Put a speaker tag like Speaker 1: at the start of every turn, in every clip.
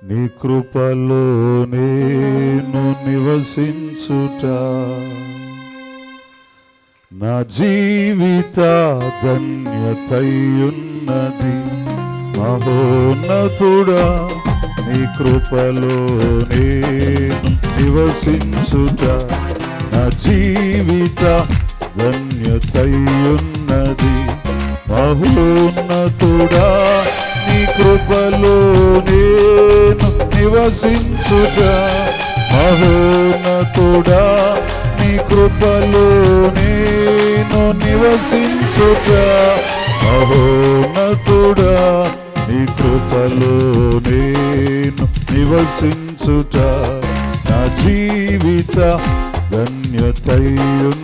Speaker 1: నీ కృపలో నేను నివసించుట నా జీవిత ధన్యతయున్నది. మహోన్నతుడా నీ కృపలో నేను నివసించుట నా జీవిత ధన్యతయున్నది. మహోన్నతుడా నీ కృపలో నేను నివసించుట మహోన్నతుడా నీ కృపలో నేను నివసించుట మహోన్నతుడా నీ కృపలో నేను నివసించుట నా జీవిత ధన్యతయున్నది.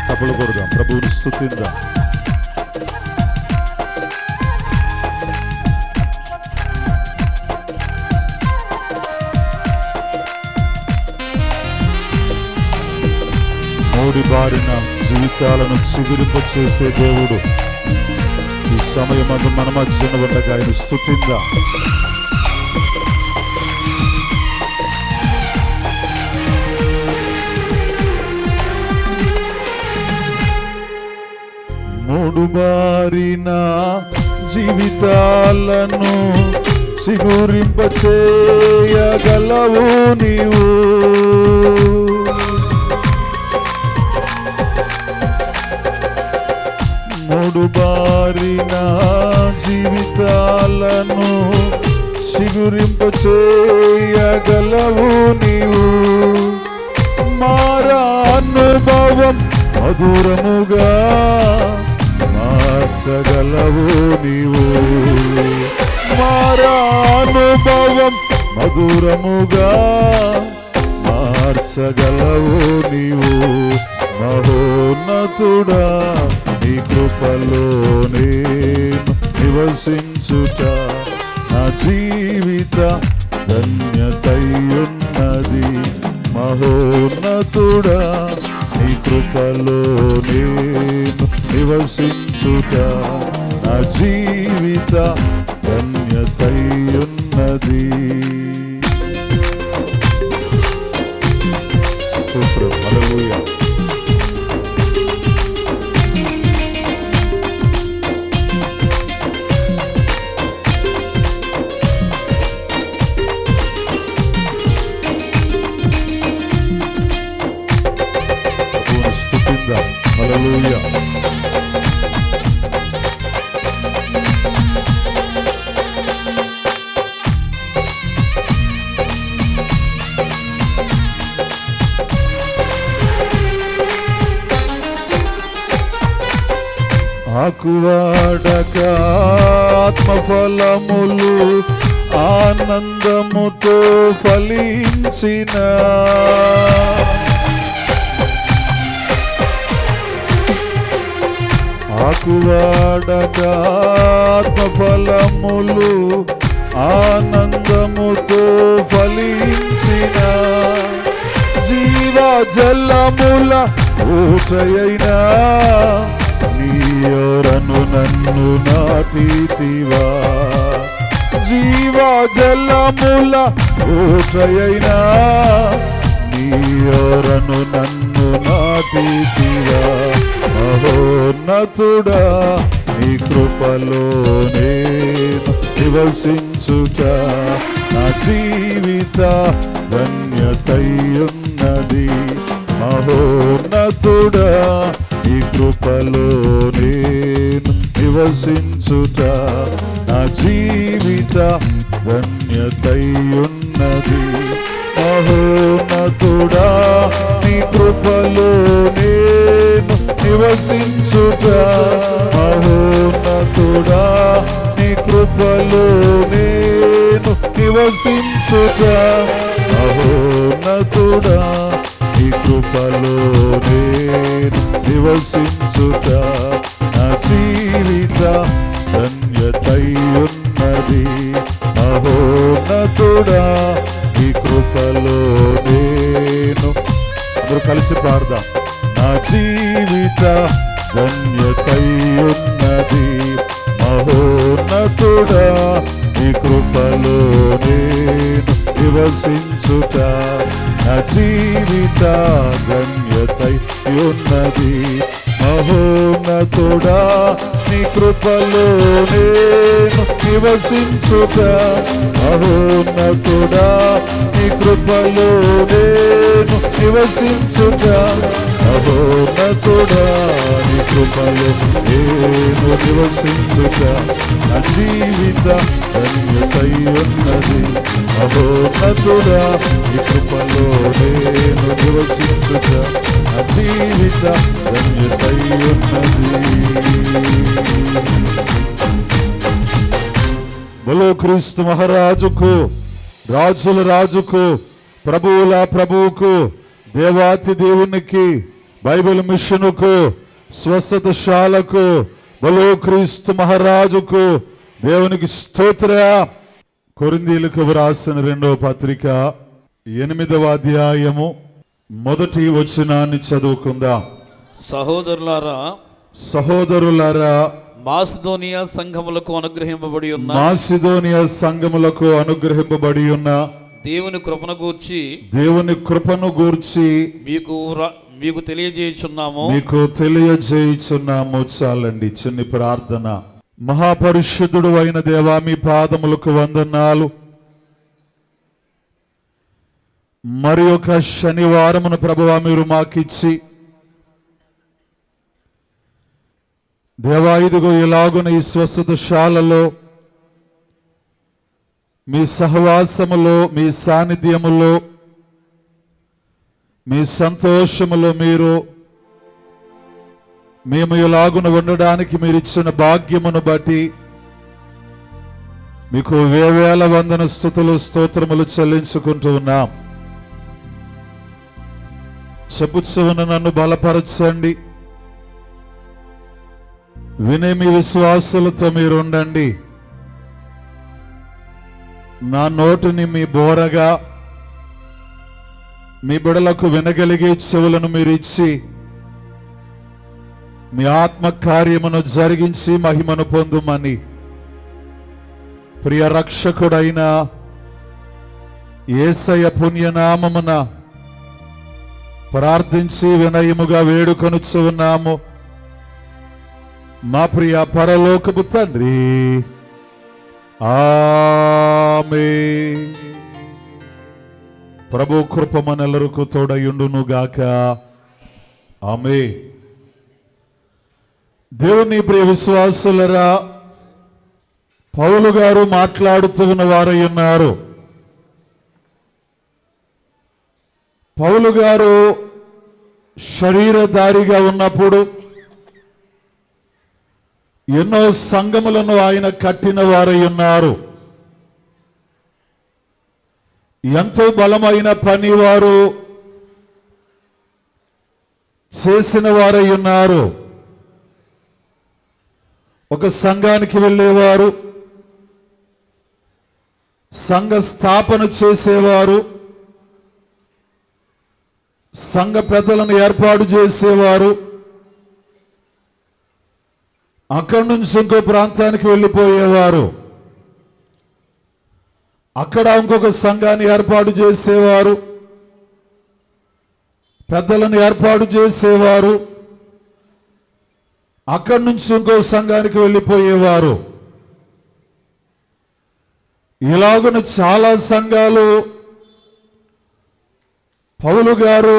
Speaker 1: సభలు కొడదాం, ప్రభువుని స్తుతిద్దాం. మూడిబారిన జీవితాలను చిగురింపచేసే దేవుడు ఈ సమయమందు మన మధ్యన ఉండగా ఆయన స్తుతిద్దాం. మూడుబారిన జీవితాలను చిగురింపచేయగలవు నీవు. మూడుబారిన జీవితాలను చిగురింపచేయగలవు నీవు. మారా అనుభవం మధురముగా మార్చగలవు నీవు. మారా అనుభవం మధురముగా మార్చగలవు నీవు. మహోన్నతుడా నీ కృపలో నేను నివసించుట నా జీవిత ధన్యతయున్నది. మహోన్నతుడా నీ కృపలో నేను నివసించుట నా జీవిత ధన్యతయున్నది. స్తోత్రం, హల్లెలూయా. హల్లెలూయా. ఆకువాడక ఆత్మఫలములు ఆనందముతో ఫలించిన ఆకువాడక ఆత్మఫలములు ఆనందముతో ఫలించిన జీవజలముల ఊటయైనా నీయోరను నన్ను నాటితివా. జీవజలముల ఊటయైనా నీయోరను నన్ను నాటితివా. మహోన్నతుడా నీ కృపలో నేను నివసించుట నా జీవిత ధన్యతయున్నది. మహోన్నతుడా నీ కృపలో నేను నివసించుట నా జీవిత ధన్యతయున్నది. మహోన్నతుడా నీ కృపలో నేను నివసించుట మహోన్నతుడా నీ కృపలో నేను నివసించుట మహోన్నతుడా నీ కృపలో నేను నివసించుట నా జీవిత ధన్యతయున్నది. మహోన్నతుడా నీ కృపలో నేను. అందరూ కలిసి పాడదాం. నా జీవిత ధన్యతై ఉన్నది. మహోన్నతుడా నీ కృపలో నేను నివసించుట నా జీవిత ధన్యతై ఉన్నది. మహోన్నతుడా నీ కృపలో నేను నివసించుట, మహోన్నతుడా నీ కృపలో నేను నివసించుట, మహోన్నతుడా నీ కృపలో నేను నివసించుట నా జీవిత ధన్యతై ఉన్నది. మహోన్నతుడా నీ కృపలో నేను నివసించుట నా జీవిత ధన్యతై ఉన్నది. బలో క్రీస్తు మహారాజుకు, రాజుల రాజుకు, ప్రభువుల ప్రభువుకు, దేవాతి దేవునికి, బైబిల్ మిషనుకు, స్వస్థతశాలకు, బలో క్రీస్తు మహారాజుకు దేవునికి స్తోత్ర. కొరింథీయులకు వ్రాసిన 2వ పత్రిక 8వ అధ్యాయము 1వ వచనాన్ని చదువుకుందాం. సహోదరులారా
Speaker 2: మాసిదోనియా సంఘములకు అనుగ్రహింపబడి ఉన్న దేవుని కృపను గూర్చి మీకు తెలియజేయుచున్నాము. చాలండి, చిన్ని ప్రార్థన. మహాపరిశుద్ధుడు అయిన దేవా, మీ పాదములకు వందనాలు. మరి ఒక శనివారమును ప్రభువా మీరు మాకిచ్చి, దేవా ఇదిగో ఇలాగున ఈ స్వస్థతశాలలో మీ సహవాసములో, మీ సాన్నిధ్యములో, మీ సంతోషములో మేము ఇలాగున ఉండడానికి మీరు ఇచ్చిన భాగ్యమును బట్టి మీకు వేవేల వందన స్తుతులు స్తోత్రములు చెల్లించుకుంటూ ఉన్నాం. చెప్పుచున్న నన్ను బలపరచండి, వినే మీ విశ్వాసులతో మీరు ఉండండి. నా నోటిని మీ బోరగా, మీ బిడలకు వినగలిగే చెవులను మీరు ఇచ్చి మీ ఆత్మ కార్యమును జరిగించి మహిమను పొందుమని ప్రియ రక్షకుడైన యేసయ్య పుణ్యనామమున ప్రార్థించి వినయముగా వేడుకొనుచు ఉన్నాము. మా ప్రియ పరలోకపు తండ్రి, ఆమేన్. ప్రభు కృప మనెల్లరకు తోడయుండును గాక. ఆమేన్. దేవుని ప్రియ విశ్వాసులరా, పౌలు గారు మాట్లాడుతున్న వారై ఉన్నారు. పౌలు గారు శరీరధారిగా ఉన్నప్పుడు ఎన్నో సంఘములను ఆయన కట్టిన వారై ఉన్నారు. ఎంతో బలమైన పని వారు చేసిన వారై ఉన్నారు. ఒక సంఘానికి వెళ్ళేవారు, సంఘ స్థాపన చేసేవారు, సంఘ పెద్దలను ఏర్పాటు చేసేవారు, అక్కడి నుంచి ఇంకో ప్రాంతానికి వెళ్ళిపోయేవారు, అక్కడ ఇంకొక సంఘాన్ని ఏర్పాటు చేసేవారు, పెద్దలను ఏర్పాటు చేసేవారు, అక్కడి నుంచి ఇంకో సంఘానికి వెళ్ళిపోయేవారు. ఇలాగున చాలా సంఘాలు పౌలు గారు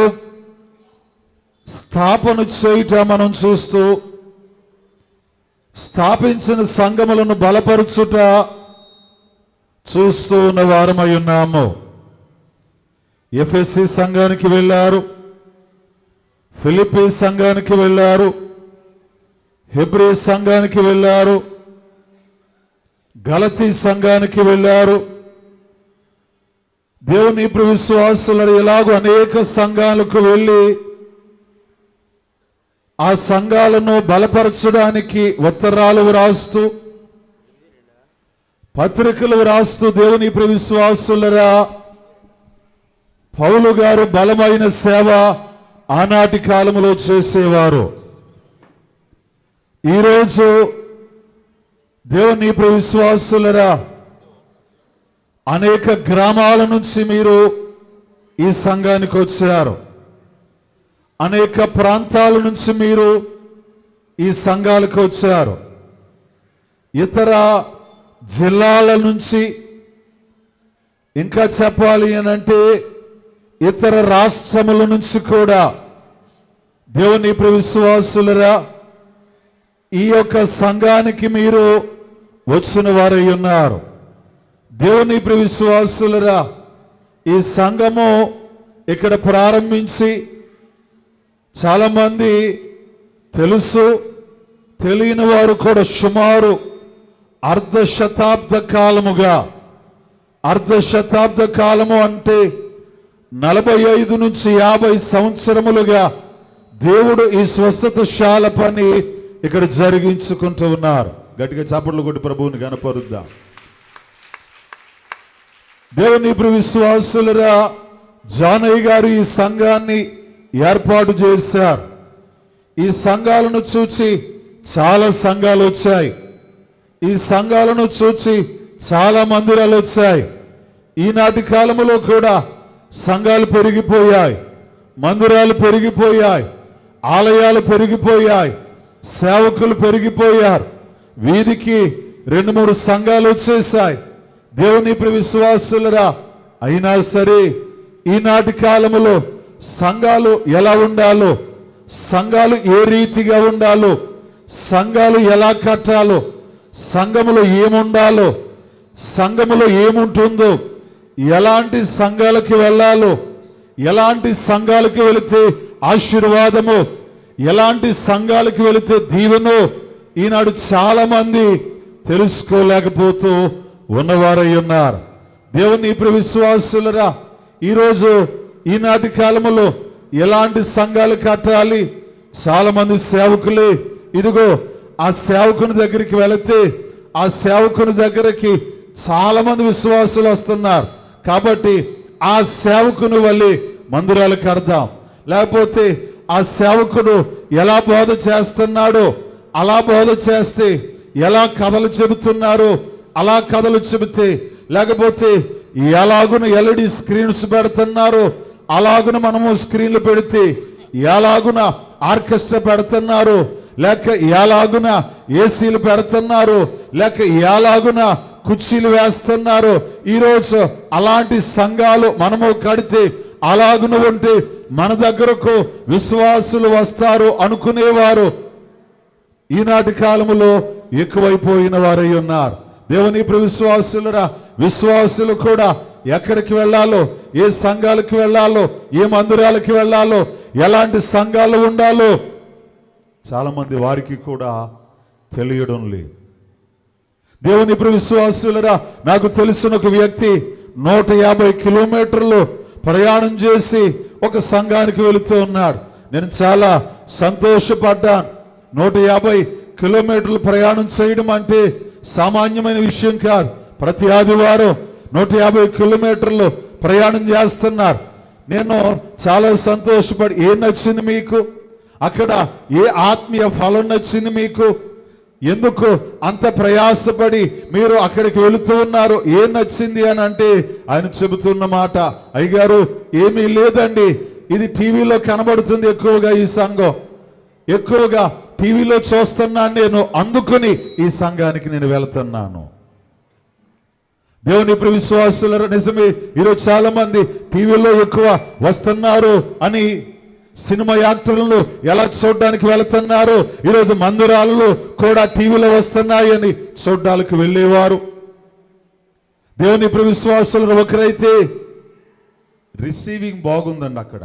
Speaker 2: స్థాపన చేయుట మనం చూస్తూ, స్థాపించిన సంఘములను బలపరుచుట చూస్తూ ఉన్న వారమై ఉన్నాము. ఎఫెసీ సంఘానికి వెళ్ళారు, ఫిలిప్పీ సంఘానికి వెళ్ళారు, హెబ్రీ సంఘానికి వెళ్ళారు, గలతీ సంఘానికి వెళ్ళారు. దేవుని విశ్వాసులు ఇలాగూ అనేక సంఘాలకు వెళ్ళి ఆ సంఘాలను బలపరచడానికి ఉత్తరాలు వ్రాస్తూ, పత్రికలు వ్రాస్తూ దేవుని విశ్వాసులరా, పౌలు గారు బలమైన సేవ ఆనాటి కాలంలో చేసేవారు.
Speaker 1: ఈరోజు దేవుని విశ్వాసులరా, అనేక గ్రామాల నుంచి మీరు ఈ సంఘానికి వచ్చారు. అనేక ప్రాంతాల నుంచి మీరు ఈ సంఘాలకు వచ్చారు. ఇతర జిల్లాల నుంచి, ఇంకా చెప్పాలి అనంటే ఇతర రాష్ట్రముల నుంచి కూడా దేవుని విశ్వాసులరా, ఈ యొక్క సంఘానికి మీరు వచ్చిన వారై ఉన్నారు. దేవుని విశ్వాసులరా, ఈ సంఘము ఇక్కడ ప్రారంభించి చాలామంది తెలుసు, తెలియని వారు కూడా సుమారు అర్ధ శతాబ్ద కాలము అంటే 45 నుంచి 50 సంవత్సరములుగా దేవుడు ఈ స్వస్థతశాల పని ఇక్కడ జరిగించుకుంటూ ఉన్నారు. గట్టిగా చప్పట్లు కొట్టి ప్రభువుని కనపరుద్దాం. దేవుని విశ్వాసులరా, జానయ్య గారు ఈ సంఘాన్ని ఏర్పాటు చేశారు. ఈ సంఘాలను చూచి చాలా సంఘాలు వచ్చాయి. ఈ సంఘాలను చూచి చాలా మందిరాలు వచ్చాయి. ఈనాటి కాలంలో కూడా సంఘాలు పెరిగిపోయాయి, మందిరాలు పెరిగిపోయాయి, ఆలయాలు పెరిగిపోయాయి, సేవకులు పెరిగిపోయారు. వీధికి 2-3 సంఘాలు వచ్చేసాయి. దేవుని విశ్వాసులరా, అయినా సరే ఈనాటి కాలములో సంఘాలు ఎలా ఉండాలో, సంఘాలు ఏ రీతిగా ఉండాలో, సంఘాలు ఎలా కట్టాలో, సంఘములో ఏముండాలో, సంఘములో ఏముంటుందో, ఎలాంటి సంఘాలకు వెళ్ళాలో, ఎలాంటి సంఘాలకు వెళితే ఆశీర్వాదము, ఎలాంటి సంఘాలకు వెళితే దీవెనో ఈనాడు చాలా మంది తెలుసుకోలేకపోతూ ఉన్నవారై ఉన్నారు. దేవుని విశ్వాసులరా, ఈరోజు ఈనాటి కాలంలో ఎలాంటి సంఘాలు కట్టాలి, చాలా మంది సేవకులే ఇదిగో ఆ సేవకుని దగ్గరికి వెళితే ఆ సేవకుని దగ్గరికి చాలా మంది విశ్వాసులు వస్తున్నారు. కాబట్టి ఆ సేవకుని వల్లి మందిరాలు కడదాం, లేకపోతే ఆ సేవకుడు ఎలా బోధ చేస్తున్నాడో అలా బోధ చేస్తే, ఎలా కథలు చెబుతున్నారో అలా కథలు చెబితే, లేకపోతే ఎలాగున ఎల్ఈడి స్క్రీన్స్ పెడుతున్నారో అలాగున మనము స్క్రీన్లు పెడితే, ఎలాగున ఆర్కెస్ట్రా పెడుతున్నారు, లేక ఎలాగున ఏసీలు పెడుతున్నారు, లేక ఎలాగున కుర్చీలు వేస్తున్నారు. ఈరోజు అలాంటి సంఘాలు మనము కడితే, అలాగున ఉంటే మన దగ్గరకు విశ్వాసులు వస్తారు అనుకునేవారు ఈనాటి కాలములో ఎక్కువైపోయిన వారై ఉన్నారు. దేవుని విశ్వాసులరా, విశ్వాసులు కూడా ఎక్కడికి వెళ్ళాలో, ఏ సంఘాలకు వెళ్ళాలో, ఏ మందిరాలకు వెళ్ళాలో, ఎలాంటి సంఘాలు ఉండాలో చాలా మంది వారికి కూడా తెలియడం లేదు. దేవుని విశ్వాసులరా, నాకు తెలిసిన ఒక వ్యక్తి 150 కిలోమీటర్లు ప్రయాణం చేసి ఒక సంఘానికి వెళుతూ ఉన్నాడు. నేను చాలా సంతోషపడ్డాను. 150 కిలోమీటర్లు ప్రయాణం చేయడం అంటే సామాన్యమైన విషయం కాదు. ప్రతి ఆదివారం 150 కిలోమీటర్లు ప్రయాణం చేస్తున్నారు. నేను చాలా సంతోషపడి, ఏం నచ్చింది మీకు అక్కడ, ఏ ఆత్మీయ ఫలం నచ్చింది మీకు, ఎందుకు అంత ప్రయాసపడి మీరు అక్కడికి వెళుతూ ఉన్నారు, ఏం నచ్చింది అని అంటే ఆయన చెబుతున్న మాట, అయ్యగారు ఏమీ లేదండి, ఇది టీవీలో కనబడుతుంది ఎక్కువగా, ఈ సంఘం ఎక్కువగా టీవీలో చూస్తున్నాను నేను, అందుకుని ఈ సంఘానికి నేను వెళ్తున్నాను. దేవుని విశ్వాసుల నిజమే, ఈరోజు చాలా మంది టీవీలో ఎక్కువ వస్తున్నారు అని, సినిమా యాక్టర్లను ఎలా చూడడానికి వెళుతున్నారు, ఈరోజు మందిరాలలో కూడా టీవీలో వస్తున్నాయని చూడడానికి వెళ్ళేవారు. దేవుని విశ్వాసులు ఒకరైతే రిసీవింగ్ బాగుందండి, అక్కడ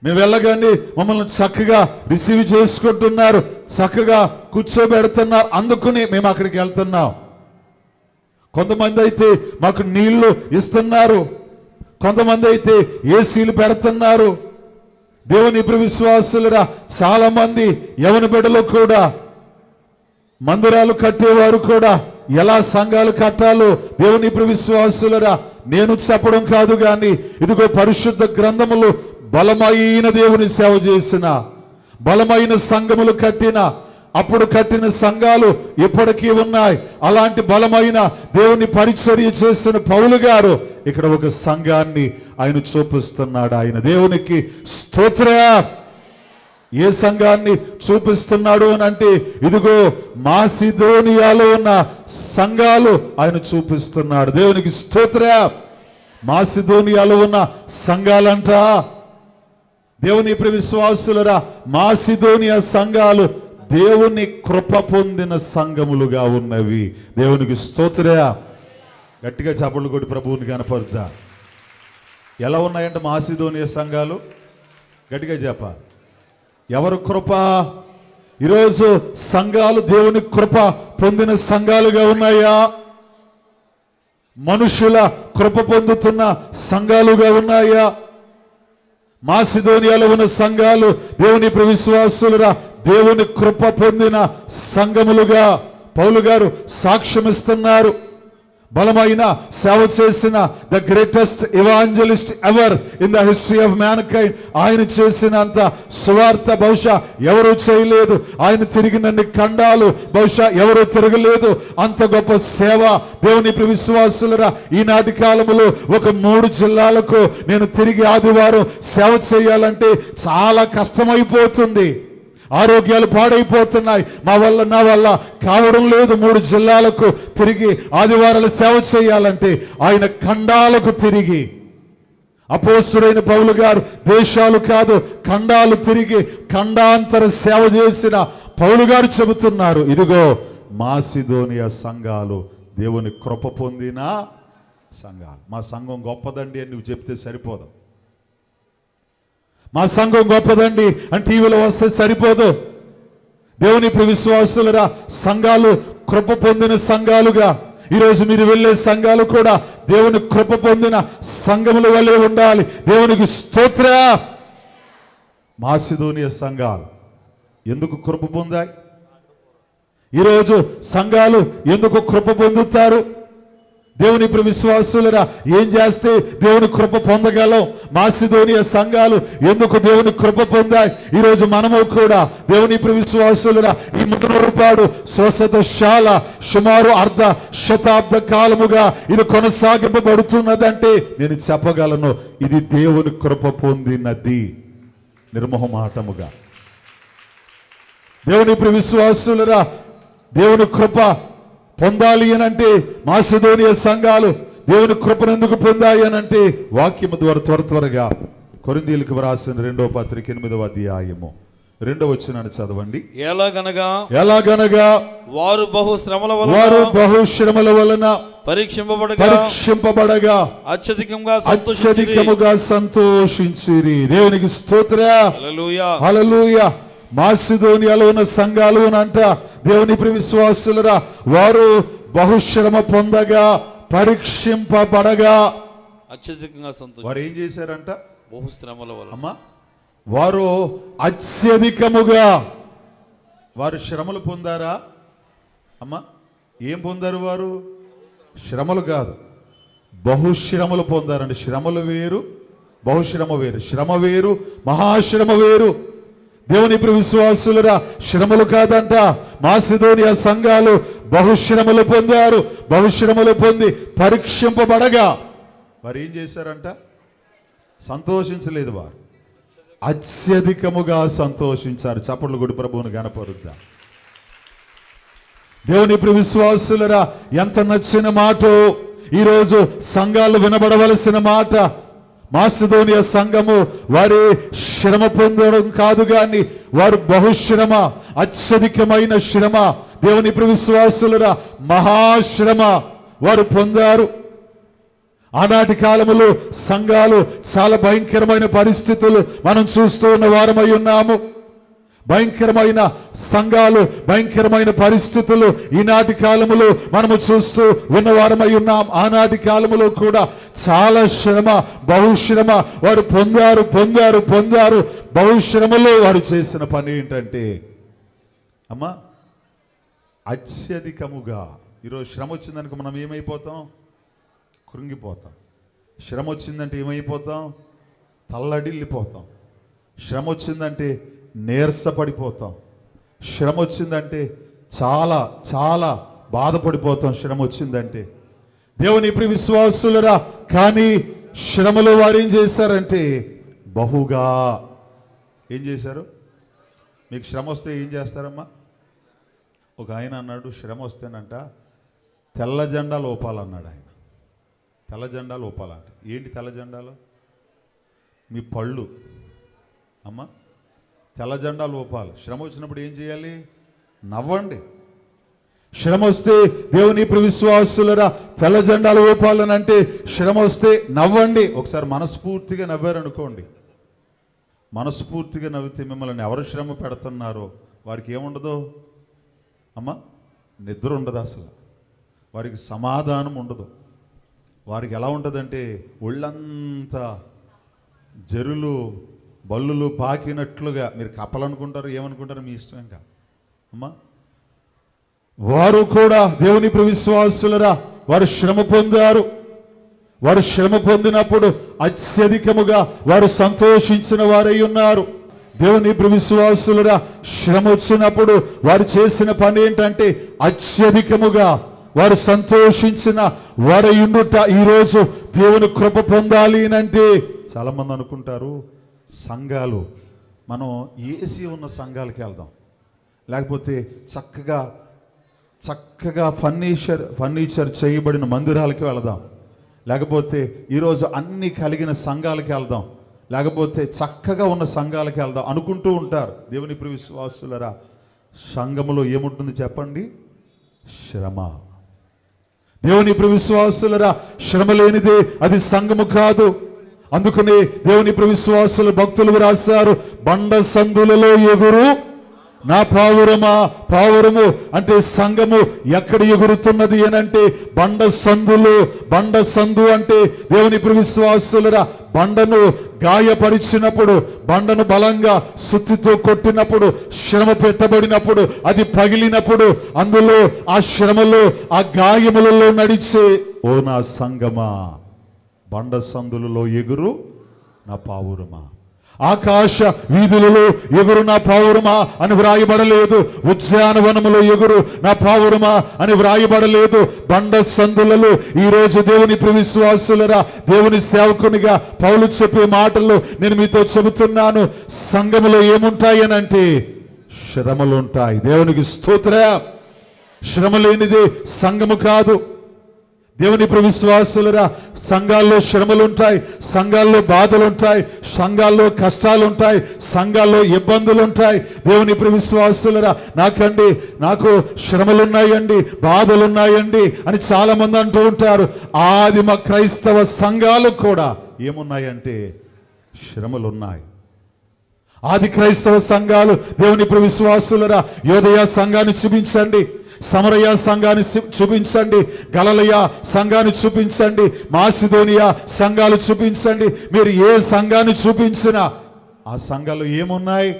Speaker 1: మేము వెళ్ళగానే మమ్మల్ని చక్కగా రిసీవ్ చేసుకుంటున్నారు, చక్కగా కూర్చోబెడుతున్నారు, అందుకుని మేము అక్కడికి వెళ్తున్నాం. కొంతమంది అయితే మాకు నీళ్లు ఇస్తున్నారు, కొంతమంది అయితే ఏసీలు పెడుతున్నారు. దేవుని విశ్వాసులరా, చాలా మంది యవన బిడ్డలు కూడా మందిరాలు కట్టేవారు కూడా ఎలా సంఘాలు కట్టాలో దేవుని విశ్వాసులరా నేను చెప్పడం కాదు కానీ, ఇదిగో పరిశుద్ధ గ్రంథములు బలమైన దేవుని సేవ చేసిన, బలమైన సంఘములు కట్టిన అప్పుడు కట్టిన సంఘాలు ఇప్పటికీ ఉన్నాయి. అలాంటి బలమైన దేవుని పరిచర్య చేసిన పౌలు గారు ఇక్కడ ఒక సంఘాన్ని ఆయన చూపిస్తున్నాడు. ఆయన దేవునికి స్తోత్రం. ఏ సంఘాన్ని చూపిస్తున్నాడు అని అంటే, ఇదిగో మాసిదోనియాలో ఉన్న సంఘాలు ఆయన చూపిస్తున్నాడు. దేవునికి స్తోత్రం. మాసిదోనియాలో ఉన్న సంఘాలంట, దేవుని ప్రియ విశ్వాసులరా, మాసిదోనియా సంఘాలు దేవుని కృప పొందిన సంఘములుగా ఉన్నవి. దేవునికి స్తోత్రం. గట్టిగా చప్పట్లు కొట్టి ప్రభువుని కనపరుద్దా. ఎలా ఉన్నాయంటే మాసిదోనియా సంఘాలు? గట్టిగా చెప్పాలి. ఎవరు కృప? ఈరోజు సంఘాలు దేవుని కృప పొందిన సంఘాలుగా ఉన్నాయా? మనుషుల కృప పొందుతున్న సంఘాలుగా ఉన్నాయా? మాసిదోనియాలో ఉన్న సంఘాలు దేవుని విశ్వాసులురా దేవుని కృప పొందిన సంఘములుగా పౌలు గారు సాక్ష్యమిస్తున్నారు. బలమైన సేవ చేసిన the greatest evangelist ever in the history of mankind, ఆయన చేసినంత సువార్త బహుశా ఎవరూ చేయలేదు. ఆయన తిరిగినన్ని ఖండాలు బహుశా ఎవరూ తిరగలేదు. అంత గొప్ప సేవ దేవుని విశ్వాసులరా. ఈనాటి కాలంలో ఒక 3 జిల్లాలకు నేను తిరిగి ఆదివారం సేవ చేయాలంటే చాలా కష్టమైపోతుంది. ఆరోగ్యాలు పాడైపోతున్నాయి. నా వల్ల కావడం లేదు. 3 జిల్లాలకు తిరిగి ఆదివారాలు సేవ చేయాలంటే ఆయన ఖండాలకు తిరిగి, అపోస్తుడైన పౌలు గారు దేశాలు కాదు ఖండాలు తిరిగి ఖండాంతర సేవ చేసిన పౌలు గారు చెబుతున్నారు, ఇదిగో మాసిదోనియా సంఘాలు దేవుని కృప పొందిన సంఘాలు. మా సంఘం గొప్పదండి అని నువ్వు చెప్తే సరిపోదు. మా సంఘం గొప్పదండి అని టీవీలో వస్తే సరిపోదు. దేవుని విశ్వాసులరా, సంఘాలు కృప పొందిన సంఘాలుగా ఈరోజు మీరు వెళ్ళే సంఘాలు కూడా దేవుని కృప పొందిన సంఘముల వలె ఉండాలి. దేవునికి స్తోత్రం. మాసిదోనియా సంఘాలు ఎందుకు కృప పొందాయి? ఈరోజు సంఘాలు ఎందుకు కృప పొందుతారు? దేవుని విశ్వాసులరా, ఏం చేస్తే దేవుని కృప పొందగలం? మాసిదోనియా సంఘాలు ఎందుకు దేవుని కృప పొందాయి? ఈరోజు మనము కూడా దేవుని విశ్వాసులరా, ఈ ముద్రపాడు స్వస్థతశాల సుమారు 1/2 శతాబ్ద కాలముగా ఇది కొనసాగింపబడుతున్నదంటే నేను చెప్పగలను, ఇది దేవుని కృప పొందినది నిర్మోహమాటముగా. దేవుని విశ్వాసులరా, దేవుని కృప పొందాలి అనంటే మాసిదోనియా సంఘాలు దేవుని కృపను ఎందుకు పొందాయి అనంటే వాక్యము ద్వారా త్వరగా కొరింథీయులకు వ్రాసిన 2వ పత్రిక 8వ అధ్యాయము 2వ వచనాన్ని చదవండి. ఎలాగనగా వారు బహు శ్రమల వలన పరీక్షింపబడగా అత్యధికముగా సంతోషించిరి. దేవునికి స్తోత్రం. హల్లెలూయా. మాసిదోనియాలో ఉన్న సంఘాలు అంట, దేవుని విశ్వాసులరా, వారు బహుశ్రమ పొందగా పరీక్షింపబడగా
Speaker 3: అత్యధికంగా సంతోషం.
Speaker 1: వారు ఏం చేశారంట?
Speaker 3: బహుశ్రమల వలన.
Speaker 1: అమ్మా, వారు అత్యధికముగా వారు శ్రమలు పొందారా? అమ్మా, ఏం పొందారు వారు? శ్రమలు కాదు, బహుశ్రమలు పొందారండి. శ్రమలు వేరు, బహుశ్రమ వేరు. శ్రమ వేరు, మహాశ్రమ వేరు. దేవుని విశ్వాసులరా, శ్రమలు కాదంట. మాసిదోనియా సంఘాలు బహుశ్రమలు పొందారు. బహుశ్రమలు పొంది పరీక్షింపబడగా వారు ఏం చేశారంట? సంతోషించలేదు, వారు అత్యధికముగా సంతోషించారు. చప్పట్లు కొట్టి ప్రభువుని గణపరుద్దాం. దేవుని విశ్వాసులరా, ఎంత నచ్చిన మాట ఈరోజు సంఘాలు వినబడవలసిన మాట. మాసిదోనియా సంఘము వారి శ్రమ పొందడం కాదు కానీ వారు బహుశ్రమ, అత్యధికమైన శ్రమ, దేవుని విశ్వాసులరా మహాశ్రమ వారు పొందారు. ఆనాటి కాలములో సంఘాలు చాలా భయంకరమైన పరిస్థితులు మనం చూస్తూ ఉన్న వారమై ఉన్నాము. భయంకరమైన సంఘాలు, భయంకరమైన పరిస్థితులు ఈనాటి కాలములో మనము చూస్తూ ఉన్నవారమై ఉన్నాం. ఆనాటి కాలములో కూడా చాలా శ్రమ, బహుశ్రమ వారు పొందారు. బహుశ్రమలో వారు చేసిన పని ఏంటంటే అమ్మా, అత్యధికముగా. ఈరోజు శ్రమ వచ్చిందనుకో మనం ఏమైపోతాం? కృంగిపోతాం. శ్రమ వచ్చిందంటే ఏమైపోతాం? తల్లడిల్లిపోతాం. శ్రమ వచ్చిందంటే నీరసపడిపోతాం. శ్రమ వచ్చిందంటే చాలా చాలా బాధపడిపోతాం. శ్రమ వచ్చిందంటే దేవుని ప్రియ విశ్వాసులరా, కానీ శ్రమలో వారు ఏం చేశారంటే బహుగా ఏం చేశారు? మీకు శ్రమ వస్తే ఏం చేస్తారమ్మా? ఒక ఆయన అన్నాడు, శ్రమ వస్తేనంట తెల్ల జెండాలు ఊపాలన్నాడు ఆయన. తెల్ల జెండాలు ఊపాలంట. ఏంటి తెల్ల జెండాలు? మీ పళ్ళు అమ్మ, తెల్ల జెండాలు ఊపాలి. శ్రమ వచ్చినప్పుడు ఏం చేయాలి? నవ్వండి. శ్రమ వస్తే దేవుని ప్రియ విశ్వాసులరా, తెల్ల జెండాలు ఊపాలని అంటే శ్రమ వస్తే నవ్వండి. ఒకసారి మనస్ఫూర్తిగా నవ్వారనుకోండి, మనస్ఫూర్తిగా నవ్వితే మిమ్మల్ని ఎవరు శ్రమ పెడుతున్నారో వారికి ఏముండదు అమ్మ? నిద్ర ఉండదు, అసలు వారికి సమాధానం ఉండదు. వారికి ఎలా ఉంటుందంటే ఒళ్ళంతా జరులు బల్లులు పాకినట్లుగా. మీరు కప్పలనుకుంటారు, ఏమనుకుంటారు మీ ఇష్టం. ఇంకా అమ్మా, వారు కూడా దేవుని ప్రియ విశ్వాసులరా, వారు శ్రమ పొందారు. వారు శ్రమ పొందినప్పుడు అత్యధికముగా వారు సంతోషించిన వారై ఉన్నారు. దేవుని ప్రియ విశ్వాసులరా, శ్రమ వచ్చినప్పుడు వారు చేసిన పని ఏంటంటే అత్యధికముగా వారు సంతోషించిన వారై ఉండుట. ఈరోజు దేవుని కృప పొందాలి అంటే చాలా మంది అనుకుంటారు సంఘాలు, మనం ఏసీ ఉన్న సంఘాలకి వెళ్దాం, లేకపోతే చక్కగా ఫర్నిచర్ చేయబడిన మందిరాలకి వెళదాం, లేకపోతే ఈరోజు అన్ని కలిగిన సంఘాలకి వెళ్దాం, లేకపోతే చక్కగా ఉన్న సంఘాలకి వెళ్దాం అనుకుంటూ ఉంటారు. దేవుని ప్రియ విశ్వాసులరా, సంఘములో ఏముంటుంది చెప్పండి? శ్రమ. దేవుని ప్రియ విశ్వాసులరా, శ్రమ లేనిదే అది సంఘము కాదు. అందుకనే దేవుని ప్రియ విశ్వాసులు భక్తులు రాశారు, బండ సందులలో ఎగురు నా పావురమా. పావురము అంటే సంఘము ఎక్కడ ఎగురుతున్నది అనంటే బండ సందులు. బండ సందు అంటే దేవుని ప్రియ విశ్వాసులరా, బండను గాయపరిచినప్పుడు, బండను బలంగా సుత్తితో కొట్టినప్పుడు, శ్రమ పెట్టబడినప్పుడు, అది పగిలినప్పుడు, అందులో ఆ శ్రమలో ఆ గాయములలో నడిచే ఓ నా సంఘమా, బండ సందులలో ఎగురు నా పావురమా. ఆకాశ వీధులలో ఎగురు నా పావురమా అని వ్రాయబడలేదు. ఉద్యానవనములో ఎగురు నా పావురమా అని వ్రాయబడలేదు. బండ సందులలో ఈరోజు దేవుని ప్రియ విశ్వాసులరా, దేవుని సేవకునిగా పౌలు చెప్పే మాటలు నేను మీతో చెబుతున్నాను. సంఘములో ఏముంటాయి అనంటే శ్రమలు ఉంటాయి. దేవునికి స్తోత్రం. శ్రమ లేనిదే సంఘము కాదు. దేవుని ప్రియ విశ్వాసులరా, సంఘాల్లో శ్రమలు ఉంటాయి, సంఘాల్లో బాధలు ఉంటాయి, సంఘాల్లో కష్టాలు ఉంటాయి, సంఘాల్లో ఇబ్బందులు ఉంటాయి. దేవుని ప్రియ విశ్వాసులరా, నాకు శ్రమలున్నాయండి, బాధలున్నాయండి అని చాలా మంది అంటూ ఉంటారు. ఆదిమ క్రైస్తవ సంఘాలు కూడా ఏమున్నాయంటే శ్రమలున్నాయి. ఆది క్రైస్తవ సంఘాలు, దేవుని ప్రియ విశ్వాసులరా, యోదయ సంఘాన్ని చూపించండి, సమరయ సంఘాన్ని చూపించండి, గలలయ సంఘాన్ని చూపించండి, మాసిదోనియా సంఘాలు చూపించండి. మీరు ఏ సంఘాన్ని చూపించినా ఆ సంఘాలు ఏమున్నాయి?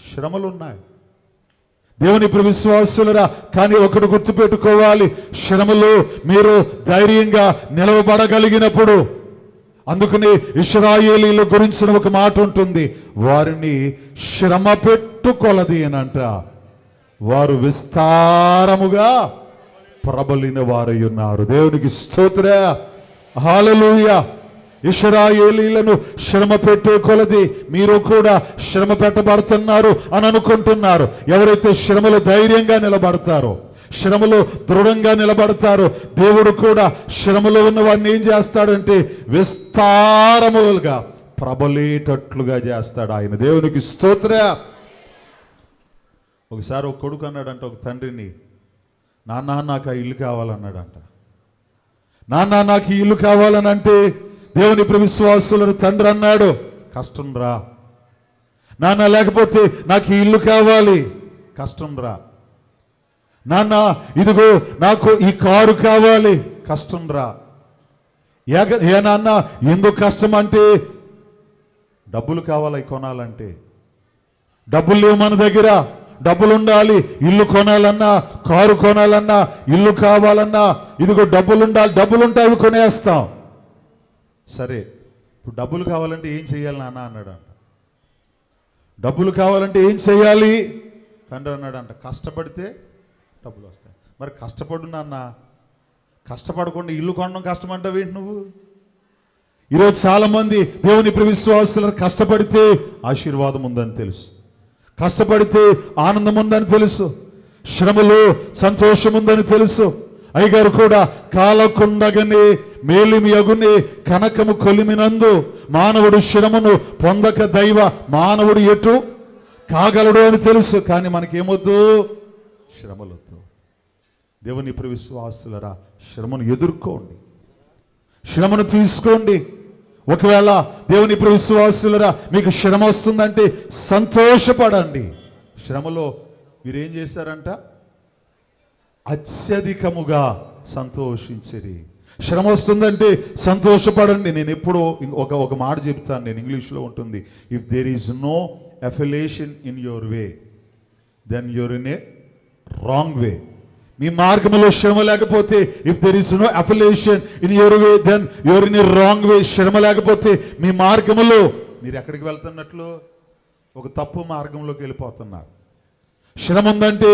Speaker 1: శ్రమలు ఉన్నాయి. దేవుని ప్రియ విశ్వాసులరా, కానీ ఒకటి గుర్తుపెట్టుకోవాలి, శ్రమలో మీరు ధైర్యంగా నిలవబడగలిగినప్పుడు, అందుకని ఇశ్రాయేలీల గురించిన ఒక మాట ఉంటుంది, వారిని శ్రమ పెట్టుకొలది అనంట వారు విస్తారముగా ప్రబలిన వారై ఉన్నారు. దేవునికి స్తోత్రం, హల్లెలూయా. ఇశ్రాయేలీలను శ్రమ పెట్టే కొలది మీరు కూడా శ్రమ పెట్టబడుతున్నారు అని అనుకుంటున్నారు. ఎవరైతే శ్రమలో ధైర్యంగా నిలబడతారో, శ్రమలో దృఢంగా నిలబడతారో, దేవుడు కూడా శ్రమలో ఉన్న వారిని ఏం చేస్తాడంటే విస్తారములుగా ప్రబలేటట్లుగా చేస్తాడు ఆయన. దేవునికి స్తోత్రం. ఒకసారి ఒక కొడుకు అన్నాడంట ఒక తండ్రిని, నాన్న నాకు ఆ ఇల్లు కావాలన్నాడంట. నాన్న నాకు ఈ ఇల్లు కావాలనంటే దేవుని ప్రియ విశ్వాసుల తండ్రి అన్నాడు, కష్టం రా నాన్న, లేకపోతే నాకు ఈ ఇల్లు కావాలి, కష్టం రా నాన్న, ఇదిగో నాకు ఈ కారు కావాలి, కష్టం రా. ఏ నాన్న ఎందుకు కష్టం అంటే, డబ్బులు కావాలి కొనాలంటే, డబ్బులు లేవు మన దగ్గర, డబ్బులు ఉండాలి. ఇల్లు కొనాలన్నా, కారు కొనాలన్నా, ఇల్లు కావాలన్నా, ఇదిగో డబ్బులు ఉండాలి, డబ్బులు ఉంటే అవి కొనేస్తాం. సరే, ఇప్పుడు డబ్బులు కావాలంటే ఏం చేయాలి నాన్న అన్నాడంట. డబ్బులు కావాలంటే ఏం చేయాలి? తండ్రి అన్నాడంట, కష్టపడితే డబ్బులు వస్తాయి. మరి కష్టపడు నాన్న, కష్టపడకుండా ఇల్లు కొనడం కష్టం అంటావేంటి నువ్వు? ఈరోజు చాలామంది దేవుని విశ్వాసులు కష్టపడితే ఆశీర్వాదం ఉందని తెలుసు, కష్టపడితే ఆనందం ఉందని తెలుసు, శ్రమలో సంతోషం ఉందని తెలుసు. అయ్యగారు కూడా కాలకుండగనే మేలిమి అగునే కనకము కొలిమినందు మానవుడు శ్రమను పొందక దైవ మానవుడు ఎటు కాగలడు అని తెలుసు. కానీ మనకేమొద్దు? శ్రమలొద్దు. దేవుని విశ్వాసులరా, శ్రమను ఎదుర్కోండి, శ్రమను తీసుకోండి. ఒకవేళ దేవుని విశ్వాసులరా మీకు శ్రమ వస్తుందంటే సంతోషపడండి. శ్రమలో మీరేం చేశారంట? అత్యధికముగా సంతోషించిరి. శ్రమ వస్తుందంటే సంతోషపడండి. నేను ఎప్పుడో ఒక మాట చెప్తాను, నేను ఇంగ్లీష్లో ఉంటుంది. If there is no affiliation in your way then your in a wrong way. మీ మార్గంలో శ్రమ లేకపోతే, if there is no affiliation in your way then your in a wrong way. శ్రమ లేకపోతే మీ మార్గంలో మీరు ఎక్కడికి వెళ్తున్నట్లు? ఒక తప్పు మార్గంలోకి వెళ్ళిపోతున్నారు. శ్రమ ఉందంటే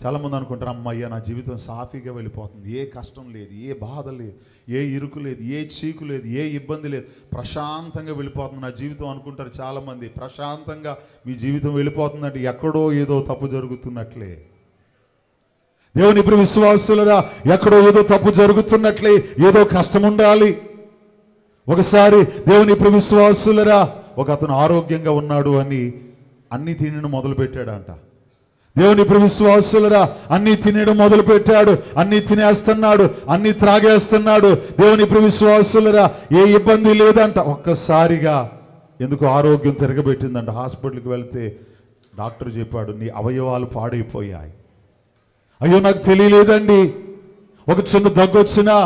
Speaker 1: చాలామంది అనుకుంటారు, అమ్మయ్య నా జీవితం సాఫీగా వెళ్ళిపోతుంది, ఏ కష్టం లేదు, ఏ బాధ లేదు, ఏ ఇరుకు లేదు, ఏ చీకు లేదు, ఏ ఇబ్బంది లేదు, ప్రశాంతంగా వెళ్ళిపోతుంది నా జీవితం అనుకుంటారు చాలామంది. ప్రశాంతంగా మీ జీవితం వెళ్ళిపోతుందంటే ఎక్కడో ఏదో తప్పు జరుగుతున్నట్లే. దేవుని విశ్వాసులరా, ఎక్కడో ఏదో తప్పు జరుగుతున్నట్లే, ఏదో కష్టం ఉండాలి. ఒకసారి దేవుని విశ్వాసులరా, ఒక అతను ఆరోగ్యంగా ఉన్నాడు అని అన్ని తినడం మొదలు పెట్టాడంట. దేవుని విశ్వాసులరా, అన్ని తినడం మొదలు పెట్టాడు, అన్ని తినేస్తున్నాడు, అన్ని త్రాగేస్తున్నాడు. దేవుని విశ్వాసులరా, ఏ ఇబ్బంది లేదంట. ఒక్కసారిగా ఎందుకు ఆరోగ్యం తిరగబెట్టిందంట. హాస్పిటల్కి వెళ్తే డాక్టర్ చెప్పాడు, నీ అవయవాలు పాడైపోయాయి. అయ్యో నాకు తెలియలేదండి. ఒక చిన్న దగ్గు వచ్చినా,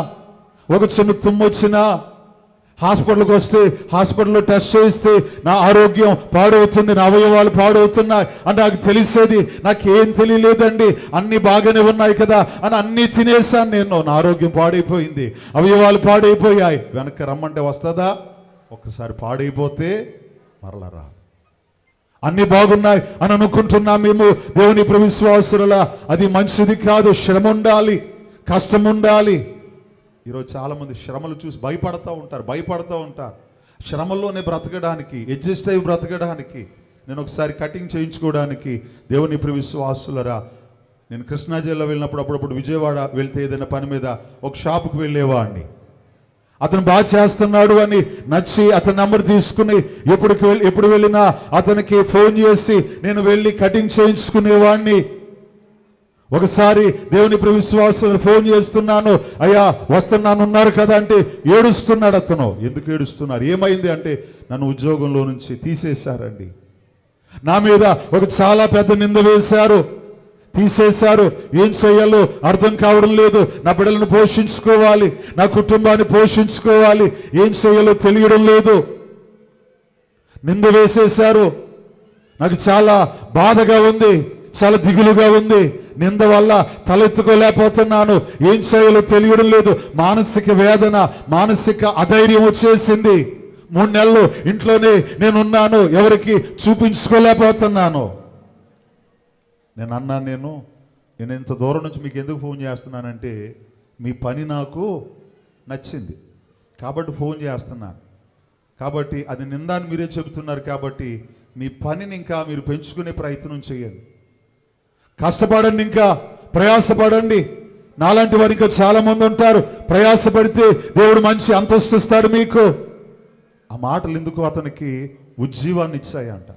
Speaker 1: ఒక చిన్న తుమ్ము వచ్చినా హాస్పిటల్కి వస్తే, హాస్పిటల్లో టెస్ట్ చేయిస్తే నా ఆరోగ్యం పాడవుతుంది, నా అవయవాలు పాడవుతున్నాయి అని నాకు తెలిసేది. నాకేం తెలియలేదండి, అన్నీ బాగానే ఉన్నాయి కదా అని అన్నీ తినేసాను నేను. నా ఆరోగ్యం పాడైపోయింది, అవయవాలు పాడైపోయాయి. వెనక్కి రమ్మంటే వస్తుందా? ఒక్కసారి పాడైపోతే మరలా రా. అన్నీ బాగున్నాయి అని అనుకుంటున్నాం మేము దేవుని విశ్వాసుల. అది మంచిది కాదు. శ్రమ ఉండాలి, కష్టం ఉండాలి. ఈరోజు చాలామంది శ్రమలు చూసి భయపడుతూ ఉంటారు. శ్రమల్లోనే బ్రతకడానికి, అడ్జస్ట్ అయ్యి బ్రతకడానికి. నేను ఒకసారి కటింగ్ చేయించుకోవడానికి దేవుని విశ్వాసులరా, నేను కృష్ణా జిల్లా వెళ్ళినప్పుడు అప్పుడప్పుడు విజయవాడ వెళ్తే ఏదైనా పని మీద ఒక షాపుకి వెళ్ళేవాడిని. అతను బాగా చేస్తున్నాడు అని నచ్చి అతని నంబర్ తీసుకుని ఎప్పుడు వెళ్ళినా అతనికి ఫోన్ చేసి నేను వెళ్ళి కటింగ్ చేయించుకునేవాడిని. ఒకసారి దేవుని విశ్వాసులు ఫోన్ చేస్తున్నాను, అయ్యా వస్తున్నాను ఉన్నారు కదా అంటే ఏడుస్తున్నాడు అతను. ఎందుకు ఏడుస్తున్నారు, ఏమైంది అంటే, నన్ను ఉద్యోగంలో నుంచి తీసేశారండి, నా మీద ఒక చాలా పెద్ద నింద వేశారు, తీసేశారు, ఏం చేయాలో అర్థం కావడం లేదు, నా బిడ్డలను పోషించుకోవాలి, నా కుటుంబాన్ని పోషించుకోవాలి, ఏం చేయాలో తెలియడం లేదు, నింద వేసేశారు. నాకు చాలా బాధగా ఉంది, చాలా దిగులుగా ఉంది, నింద వల్ల తలెత్తుకోలేకపోతున్నాను, ఏం చేయాలో తెలియడం లేదు, మానసిక వేదన, మానసిక అధైర్యం వచ్చేసింది. 3 నెలలు ఇంట్లోనే నేనున్నాను, ఎవరికి చూపించుకోలేకపోతున్నాను. నేను అన్నాను, నేను ఇంత దూరం నుంచి మీకు ఎందుకు ఫోన్ చేస్తున్నానంటే, మీ పని నాకు నచ్చింది కాబట్టి ఫోన్ చేస్తున్నాను. కాబట్టి అది నిందాన్ని మీరే చెబుతున్నారు కాబట్టి మీ పనిని ఇంకా మీరు పెంచుకునే ప్రయత్నం చేయండి, కష్టపడండి, ఇంకా ప్రయాసపడండి. నాలాంటి వారు ఇంకా చాలా మంది ఉంటారు. ప్రయాసపడితే దేవుడు మంచి అంతస్తు ఇస్తాడు మీకు. ఆ మాటలు ఎందుకు అతనికి ఉజ్జీవాన్ని ఇచ్చాయంట.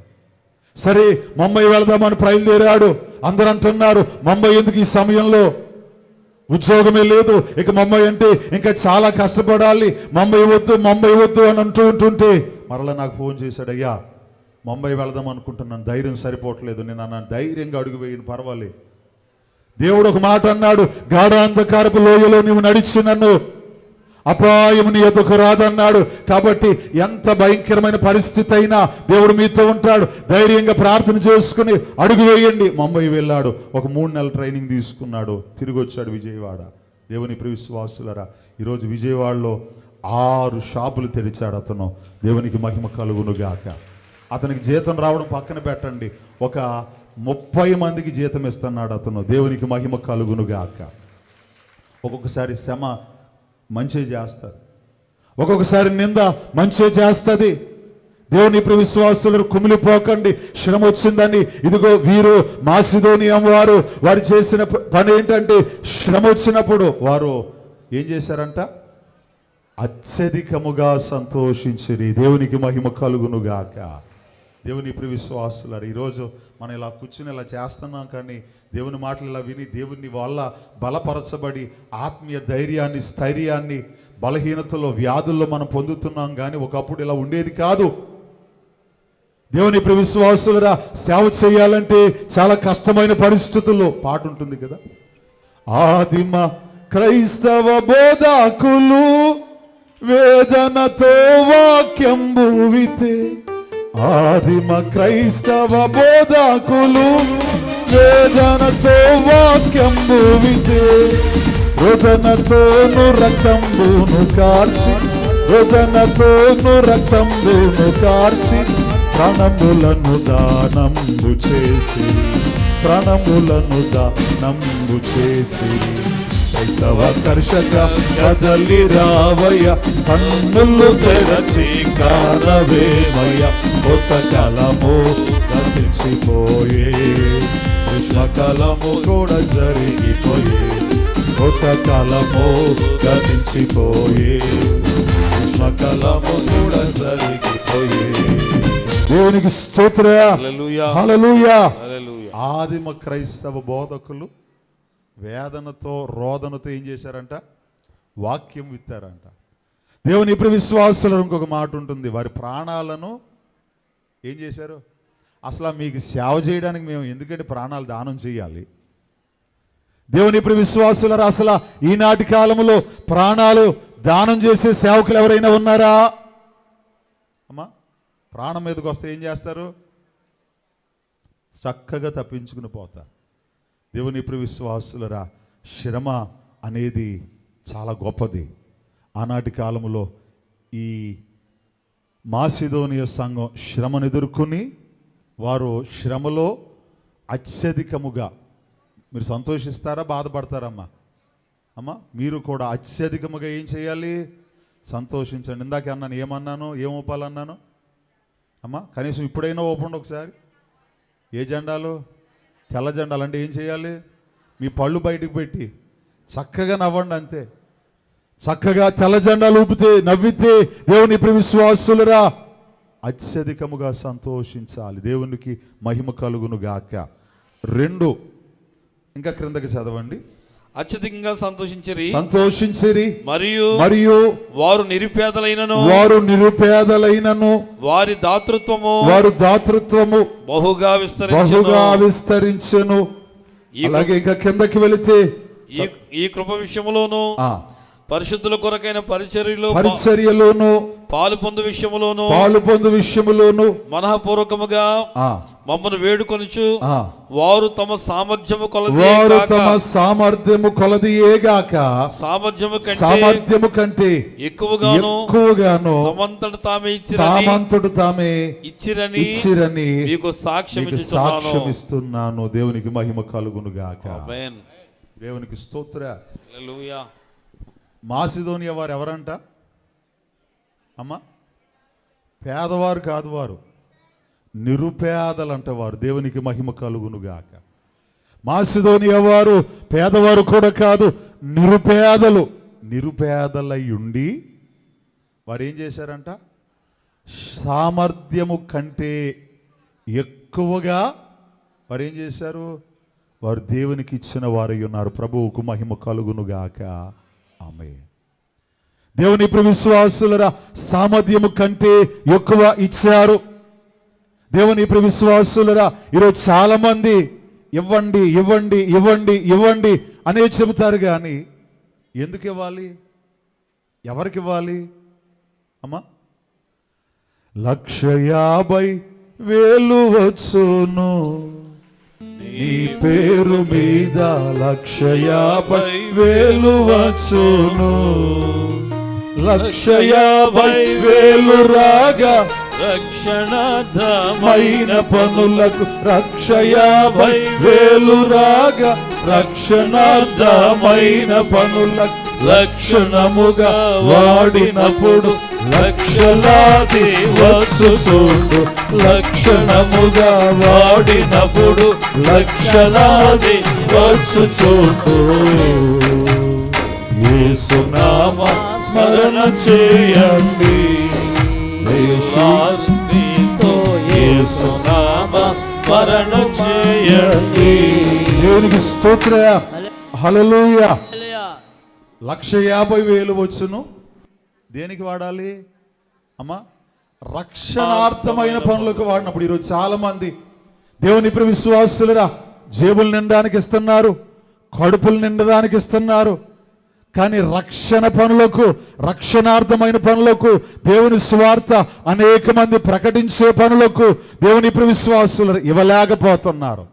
Speaker 1: సరే ముంబై వెళదామని బయలుదేరాడు. అందరూ అంటున్నారు, ముంబై ఎందుకు ఈ సమయంలో, ఉద్యోగమే లేదు, ఇక ముంబై అంటే ఇంకా చాలా కష్టపడాలి, ముంబై వద్దు అని ఉంటుంటే మరలా నాకు ఫోన్ చేశాడు, అయ్యా ముంబై వెళదాం అనుకుంటున్నాను, ధైర్యం సరిపోవట్లేదు. నేను అన్నాను, ధైర్యంగా అడుగు వేయను, పర్వాలేదు. దేవుడు ఒక మాట అన్నాడు, గాఢాంధకారపు లోయలో నువ్వు నడిచి నన్ను అపాయం నీ ఎదుకు రాదన్నాడు. కాబట్టి ఎంత భయంకరమైన పరిస్థితి అయినా దేవుడు మీతో ఉంటాడు. ధైర్యంగా ప్రార్థన చేసుకుని అడుగు వేయండి. ముంబై వెళ్ళాడు, ఒక 3 నెలల ట్రైనింగ్ తీసుకున్నాడు, తిరిగి వచ్చాడు విజయవాడ. దేవుని విశ్వాసులరా, ఈరోజు విజయవాడలో 6 షాపులు తెరిచాడు అతను. దేవునికి మహిమ కలుగును గాక. అతనికి జీతం రావడం పక్కన పెట్టండి, ఒక 30 మందికి జీతం ఇస్తున్నాడు అతను. దేవునికి మహిమ కలుగునుగాక. ఒక్కొక్కసారి శ్రమ మంచి చేస్తుంది, ఒక్కొక్కసారి నింద మంచి చేస్తుంది. దేవుని ఇప్పుడు విశ్వాసులు కుమిలిపోకండి. శ్రమ వచ్చిందని ఇదిగో వీరు మాసిదోనియం వారు చేసిన పని ఏంటంటే, శ్రమ వచ్చినప్పుడు వారు ఏం చేశారంట? అత్యధికముగా సంతోషించిరి. దేవునికి మహిమ కలుగునుగాక. దేవుని ఇప్పుడు విశ్వాసులారు, ఈరోజు మనం ఇలా కూర్చుని ఇలా చేస్తున్నాం, కానీ దేవుని మాటలు ఇలా విని దేవుని వల్ల బలపరచబడి ఆత్మీయ ధైర్యాన్ని, స్థైర్యాన్ని, బలహీనతలో, వ్యాధుల్లో మనం పొందుతున్నాం. కానీ ఒకప్పుడు ఇలా ఉండేది కాదు. దేవుని ఇప్పుడు విశ్వాసులరా, సేవ చేయాలంటే చాలా కష్టమైన పరిస్థితుల్లో. పాట ఉంటుంది కదా, ఆదిమ క్రైస్తవ బోధకులు వేదనతో వాక్యం భూవితే. ఆదిమ క్రైస్తవ బోధకులు వేదనతో వాక్యం భూవితే. రోదనతోను రక్తంబును కార్చి, రోదనతోను రక్తంబును కార్చి, ప్రాణములను దానంబు చేసి, ప్రాణములను దానంబు చేసి. క్రైస్తవ కర్షక కదలి రావయ్య, కన్నులు తెరచి కారవేమయ్య. కొత్త కాలము గతించిపోయే, గ్రీష్మకాలము కూడా జరిగిపోయే. కొత్త కాలము గతించిపోయే, గ్రీష్మకాలము కూడా జరిగిపోయే. దేవునికి స్తోత్ర, హల్లెలూయా. ఆదిమ క్రైస్తవ బోధకులు వేదనతో, రోదనతో ఏం చేశారంట? వాక్యం విత్తారంట. దేవుని ఇప్పుడు విశ్వాసులు ఇంకొక మాట ఉంటుంది, వారి ప్రాణాలను ఏం చేశారు? అసలు మీకు సేవ చేయడానికి మేము ఎందుకంటే ప్రాణాలు దానం చేయాలి? దేవుని ఇప్పుడు విశ్వాసులు అసలు ఈనాటి కాలంలో ప్రాణాలు దానం చేసే సేవకులు ఎవరైనా ఉన్నారా? అమ్మా, ప్రాణం మీదకి వస్తే ఏం చేస్తారు? చక్కగా తప్పించుకుని పోతారు. దేవుని ఇప్పుడు విశ్వాసులరా, శ్రమ అనేది చాలా గొప్పది. ఆనాటి కాలంలో ఈ మాసిదోనియ సంఘం శ్రమను ఎదుర్కొని వారు శ్రమలో అత్యధికముగా, మీరు సంతోషిస్తారా, బాధపడతారమ్మా? అమ్మా, మీరు కూడా అత్యధికముగా ఏం చేయాలి? సంతోషించండి. ఇందాక అన్నాను, ఏమన్నాను, ఏం ఊపాలన్నాను? అమ్మా, కనీసం ఇప్పుడైనా ఊపండి ఒకసారి. ఏ జెండాలు? తెల్ల జెండాలు. అంటే ఏం చేయాలి? మీ పళ్ళు బయటకు పెట్టి చక్కగా నవ్వండి, అంతే. చక్కగా తెల్ల జెండాలు ఊపితే, నవ్వితే దేవుని ఇప్పుడు విశ్వాసులరా అత్యధికముగా సంతోషించాలి. దేవునికి మహిమ కలుగును గాక. 2, ఇంకా క్రిందకి చదవండి.
Speaker 3: అత్యధికంగా
Speaker 1: సంతోషించిరి
Speaker 3: మరియు వారు నిరుపేదలైనను వారి దాతృత్వము బహుగా
Speaker 1: విస్తరించెను. అలాగే ఇంకా కిందకి వెళితే
Speaker 3: ఈ కృప విషయములోను, పరిశుద్ధుల కొరకైన పరిచర్యలోను, పాలు పొందు విషయములోను మనఃపూర్వకముగా మమ్మను వేడుకొనుచు వారు తమ సామర్థ్యము కొలదియేగాక సామర్థ్యము కంటే ఎక్కువగాను తమంతట తామే ఇచ్చిరని మీకు సాక్ష్యమిస్తున్నాను. దేవునికి మహిమ కలుగును గాక. దేవునికి స్తోత్ర. హల్లెలూయా.
Speaker 1: మాసిదోనియా వారు ఎవరంట? అమ్మా, పేదవారు కాదు, వారు నిరుపేదలంట. వారు దేవునికి మహిమ కలుగును గాక. మాసిదోనియా వారు పేదవారు కూడా కాదు, నిరుపేదలై ఉండి వారు ఏం చేశారంట? సామర్థ్యము కంటే ఎక్కువగా వారు ఏం చేశారు? వారు దేవునికి ఇచ్చిన వారై ఉన్నారు. ప్రభువుకు మహిమ కలుగును గాక. ఆమేన్. దేవుని ఇప్పుడు విశ్వాసులరా, సామర్థ్యము కంటే ఎక్కువ ఇచ్చారు. దేవుని ఇప్పుడు విశ్వాసులరా, ఈరోజు చాలా మంది ఇవ్వండి ఇవ్వండి ఇవ్వండి ఇవ్వండి అనే చెబుతారు, కానీ ఎందుకు ఇవ్వాలి? ఎవరికి ఇవ్వాలి? అమ్మా, 150,000 వచ్చును నీ పేరు మీద, 150,000 వచ్చును, 150,000 రాగా
Speaker 2: రక్షణార్థమైన పనులకు 1,50,000 రాగా రక్షణార్థమైన పనులకు లక్షణముగా వాడినప్పుడు లక్షలాది వచ్చు చూడు. లక్షణముగా వాడినప్పుడు లక్షలాది వచ్చు చూడు. యేసునామ స్మరణ చేయండి. యేసునామ స్మరణ చేయండి.
Speaker 1: దేవునికి స్తోత్రం. హల్లెలూయా.
Speaker 3: 1,50,000 వచ్చును. దేనికి వాడాలి అమ్మా? రక్షణార్థమైన పనులకు వాడినప్పుడు. ఈరోజు చాలా మంది
Speaker 1: దేవుని ప్రియ విశ్వాసులరా, జేబులు నిండడానికి ఇస్తున్నారు, కడుపులు నిండడానికి ఇస్తున్నారు, కానీ రక్షణ పనులకు, రక్షణార్థమైన పనులకు, దేవుని స్వార్థ అనేక మంది ప్రకటించే పనులకు దేవుని ప్రియ విశ్వాసులు ఇవ్వలేకపోతున్నారు.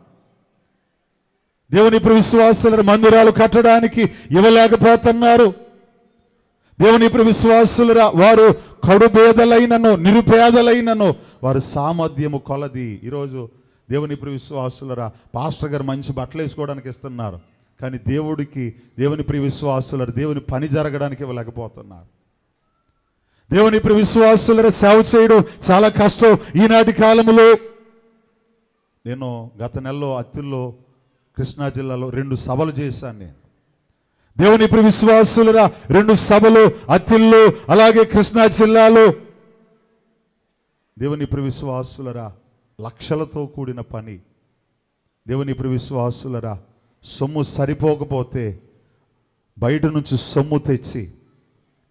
Speaker 1: దేవుని ప్రియ విశ్వాసులు మందిరాలు కట్టడానికి ఇవ్వలేకపోతున్నారు. దేవుని ప్రియ విశ్వాసులరా, వారు కడుబేదలైనను నిరుపేదలైనను
Speaker 3: వారి సామర్థ్యము కొలది. ఈరోజు దేవుని ప్రియ విశ్వాసులరా, పాస్టర్ గారు మంచి బట్టలు వేసుకోవడానికి ఇస్తున్నారు, కానీ దేవుని ప్రియ విశ్వాసులరా దేవుని పని జరగడానికి ఇవ్వలేకపోతున్నారు.
Speaker 1: దేవుని ప్రియ విశ్వాసులరా, సేవ చేయడం చాలా కష్టం ఈనాటి కాలంలో.
Speaker 3: నేను గత నెలలో అత్తిల్లో కృష్ణా జిల్లాలో 2 సభలు చేశాను. నేను
Speaker 1: దేవుని ప్రియ విశ్వాసులరా, 2 సభలు అత్తిల్లో, అలాగే కృష్ణా జిల్లాలో.
Speaker 3: దేవుని ప్రియ విశ్వాసులరా, లక్షలతో కూడిన పని. దేవుని ప్రియ విశ్వాసులరా, సొమ్ము సరిపోకపోతే బయట నుంచి సొమ్ము తెచ్చి,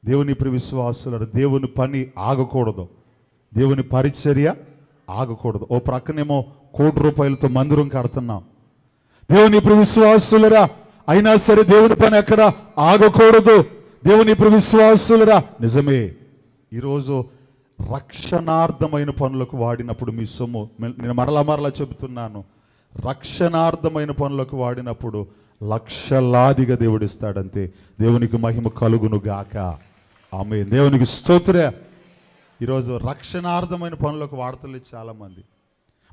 Speaker 3: దేవుని ప్రియ విశ్వాసులరా, దేవుని పని ఆగకూడదు, దేవుని పరిచర్య ఆగకూడదు. ఓ ప్రక్కనేమో ₹1,00,00,000 మందిరం కడుతున్నాం.
Speaker 1: దేవుని ప్రియ విశ్వాసులరా, అయినా సరే దేవుని పని ఎక్కడ ఆగకూడదు. దేవుని ప్రియ విశ్వాసులరా,
Speaker 3: నిజమే. ఈరోజు రక్షణార్థమైన పనులకు వాడినప్పుడు మీ సొమ్ము, నేను మరలా చెబుతున్నాను, రక్షణార్థమైన పనులకు వాడినప్పుడు లక్షలాదిగా దేవుడిస్తాడంతే. దేవునికి మహిమ కలుగును గాక. ఆమేన్. దేవునికి స్తోత్ర. ఈరోజు రక్షణార్థమైన పనులకు వాడతలేదు చాలా మంది.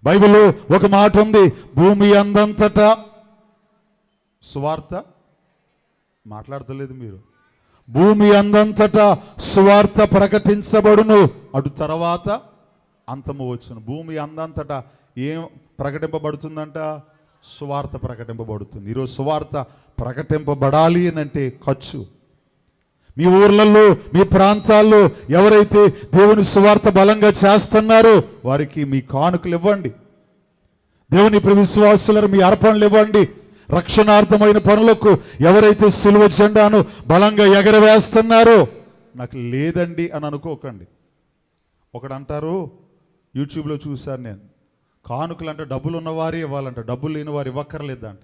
Speaker 1: బైబిల్లో ఒక మాట ఉంది, భూమి అందంతటా
Speaker 3: సువార్త మాట్లాడతలేదు మీరు.
Speaker 1: భూమి అందంతటా సువార్త ప్రకటించబడును,
Speaker 3: అటు తర్వాత అంతము వచ్చును. భూమి అందంతటా ఏం ప్రకటింపబడుతుందంట? సువార్త ప్రకటింపబడుతుంది. ఈరోజు సువార్త ప్రకటింపబడాలి అని అంటే ఖర్చు.
Speaker 1: మీ ఊర్లలో, మీ ప్రాంతాల్లో ఎవరైతే దేవుని సువార్త బలంగా చేస్తున్నారో
Speaker 3: వారికి మీ కానుకలు ఇవ్వండి.
Speaker 1: దేవుని ప్రియ విశ్వాసులకు మీ అర్పణలు ఇవ్వండి. రక్షణార్థమైన పనులకు ఎవరైతే సిలువ జెండాను బలంగా ఎగరవేస్తున్నారో,
Speaker 3: నాకు లేదండి అని అనుకోకండి. ఒకడు అంటారు, యూట్యూబ్లో చూశాను నేను, కానుకలు అంటే డబ్బులు ఉన్నవారే ఇవ్వాలంట, డబ్బులు లేని వారు ఇవ్వక్కర్లేదంట.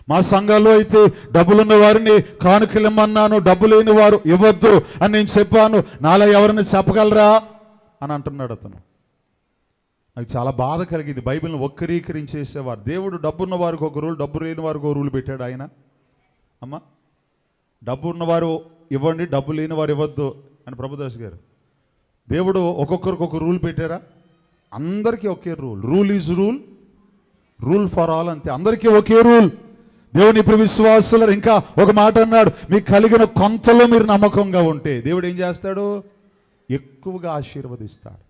Speaker 1: మా సంఘాల్లో అయితే డబ్బులున్న వారిని కానుకలు ఇమ్మన్నాను, డబ్బు లేని వారు ఇవ్వద్దు అని నేను చెప్పాను. నాలా ఎవరైనా చెప్పగలరా
Speaker 3: అని అంటున్నాడు అతను. నాకు చాలా బాధ కలిగింది. బైబిల్ని వక్రీకరించేసేవారు. దేవుడు డబ్బున్న వారికి ఒక రూల్, డబ్బు లేని వారికి ఒక రూల్ పెట్టాడు ఆయన. అమ్మ, డబ్బు ఉన్నవారు ఇవ్వండి, డబ్బు లేని వారు ఇవ్వద్దు అని ప్రభుదాస్ గారు. దేవుడు ఒక్కొక్కరికి ఒక రూల్ పెట్టారా? అందరికీ ఒకే rule. Rule is rule, rule for all, అంతే. అందరికీ ఒకే రూల్. దేవుని ప్రియ విశ్వాసులు ఇంకా ఒక మాట అన్నాడు, మీకు కలిగిన కొంతలో మీరు నమ్మకంగా ఉంటే దేవుడు ఏం చేస్తాడు? ఎక్కువగా ఆశీర్వదిస్తాడు.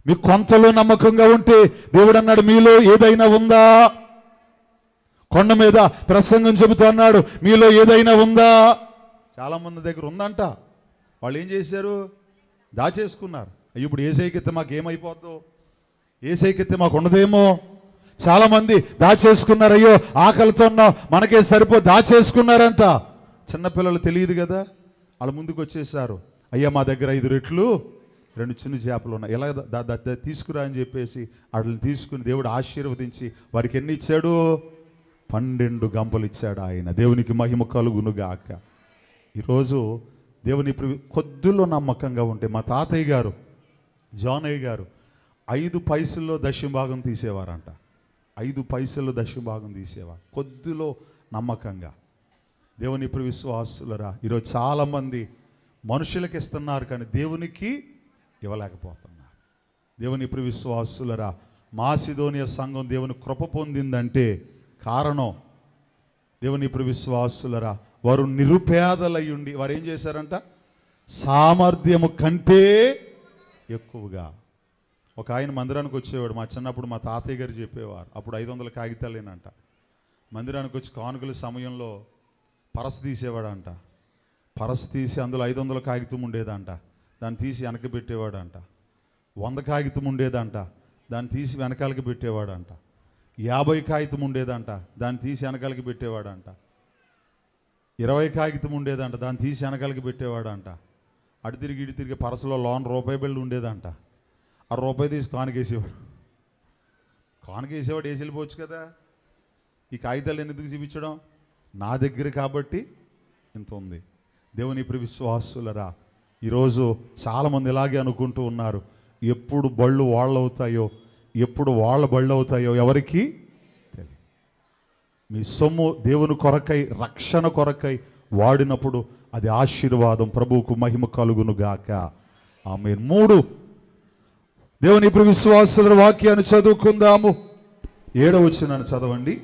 Speaker 3: మీ కొంతలో నమ్మకంగా ఉంటే దేవుడు అన్నాడు, మీలో ఏదైనా ఉందా? కొండ మీద ప్రసంగం చెబుతూ అన్నాడు, మీలో ఏదైనా ఉందా? చాలా మంది దగ్గర ఉందంట. వాళ్ళు ఏం చేశారు? దాచేసుకున్నారు. ఇప్పుడు ఏసైకితే మాకు ఏమైపోద్దో, ఏసైకితే మాకు ఉండదేమో. చాలా మంది దాచేసుకున్నారు. అయ్యో ఆకలితో ఉన్నాం, మనకే సరిపో, దాచేసుకున్నారంట. చిన్నపిల్లలు తెలియదు కదా, వాళ్ళ ముందుకు వచ్చేసారు. అయ్యా మా దగ్గర 5 రెట్లు 2 చిన్న చేపలు ఉన్నాయి, ఎలా తీసుకురా అని చెప్పేసి వాటిని తీసుకుని దేవుడు ఆశీర్వదించి వారికి ఎన్ని ఇచ్చాడు? 12 గంపలు ఇచ్చాడు ఆయన. దేవునికి మహిమ కలుగును గాక. ఈరోజు దేవుని కొద్దిలో నమ్మకంగా ఉంటే, మా తాతయ్య గారు జానయ్య గారు 5 పైసల్లో దశంభాగం తీసేవారంట. 5 పైసల్లో దశంభాగం తీసేవారు, కొద్దిలో నమ్మకంగా. దేవుని విశ్వాసులరా, ఈరోజు చాలామంది మనుషులకు ఇస్తున్నారు కానీ దేవునికి ఇవ్వలేకపోతున్నారు. దేవుని ప్రియ విశ్వాసులరా, మాసిదోనియ సంఘం దేవుని కృప పొందిందంటే కారణం, దేవుని ప్రియ విశ్వాసులరా, వారు నిరుపేదలయ్యుండి వారు ఏం చేశారంట, సామర్థ్యము కంటే ఎక్కువగా. ఒక ఆయన మందిరానికి వచ్చేవాడు, మా చిన్నప్పుడు మా తాతయ్య గారు చెప్పేవారు, అప్పుడు 500 కాగితాలేనంట. మందిరానికి వచ్చి కానుకల సమయంలో పరస తీసేవాడంట. పరస తీసి అందులో 500 కాగితం ఉండేదంట, దాన్ని తీసి వెనక పెట్టేవాడంట. 100 కాగితం ఉండేదంట, దాన్ని తీసి వెనకాలకి పెట్టేవాడంట. 50 కాగితం ఉండేదంట, దాన్ని తీసి వెనకాలకి పెట్టేవాడంట. 20 కాగితం ఉండేదంట, దాన్ని తీసి వెనకాలకి పెట్టేవాడంట. అటు తిరిగి ఇటు తిరిగి పరసలో లోన్ రూపాయి బిళ్ళ ఉండేదంట, ఆ రూపాయి తీసి కానుకేసేవాడు. కానుకేసేవాడు వేసి వెళ్ళిపోవచ్చు కదా. ఈ కాగితాలు ఎందుకు చూపించడం, నా దగ్గర కాబట్టి ఇంత ఉంది. దేవుని ప్రియ విశ్వాసులరా, ఈరోజు చాలామంది ఇలాగే అనుకుంటూ ఉన్నారు, ఎప్పుడు బళ్ళు వాళ్ళు అవుతాయో, ఎప్పుడు వాళ్ళ బళ్ళు అవుతాయో ఎవరికి తెలియదు. మీ సొమ్ము దేవుని కొరకై, రక్షణ కొరకై వాడినప్పుడు అది ఆశీర్వాదం. ప్రభువుకు మహిమ కలుగును గాక. ఆమేన్. 3 దేవుని ప్రియ విశ్వాసుల వాక్యాన్ని చదువుకుందాము. 7వ వచనాన్ని చదవండి.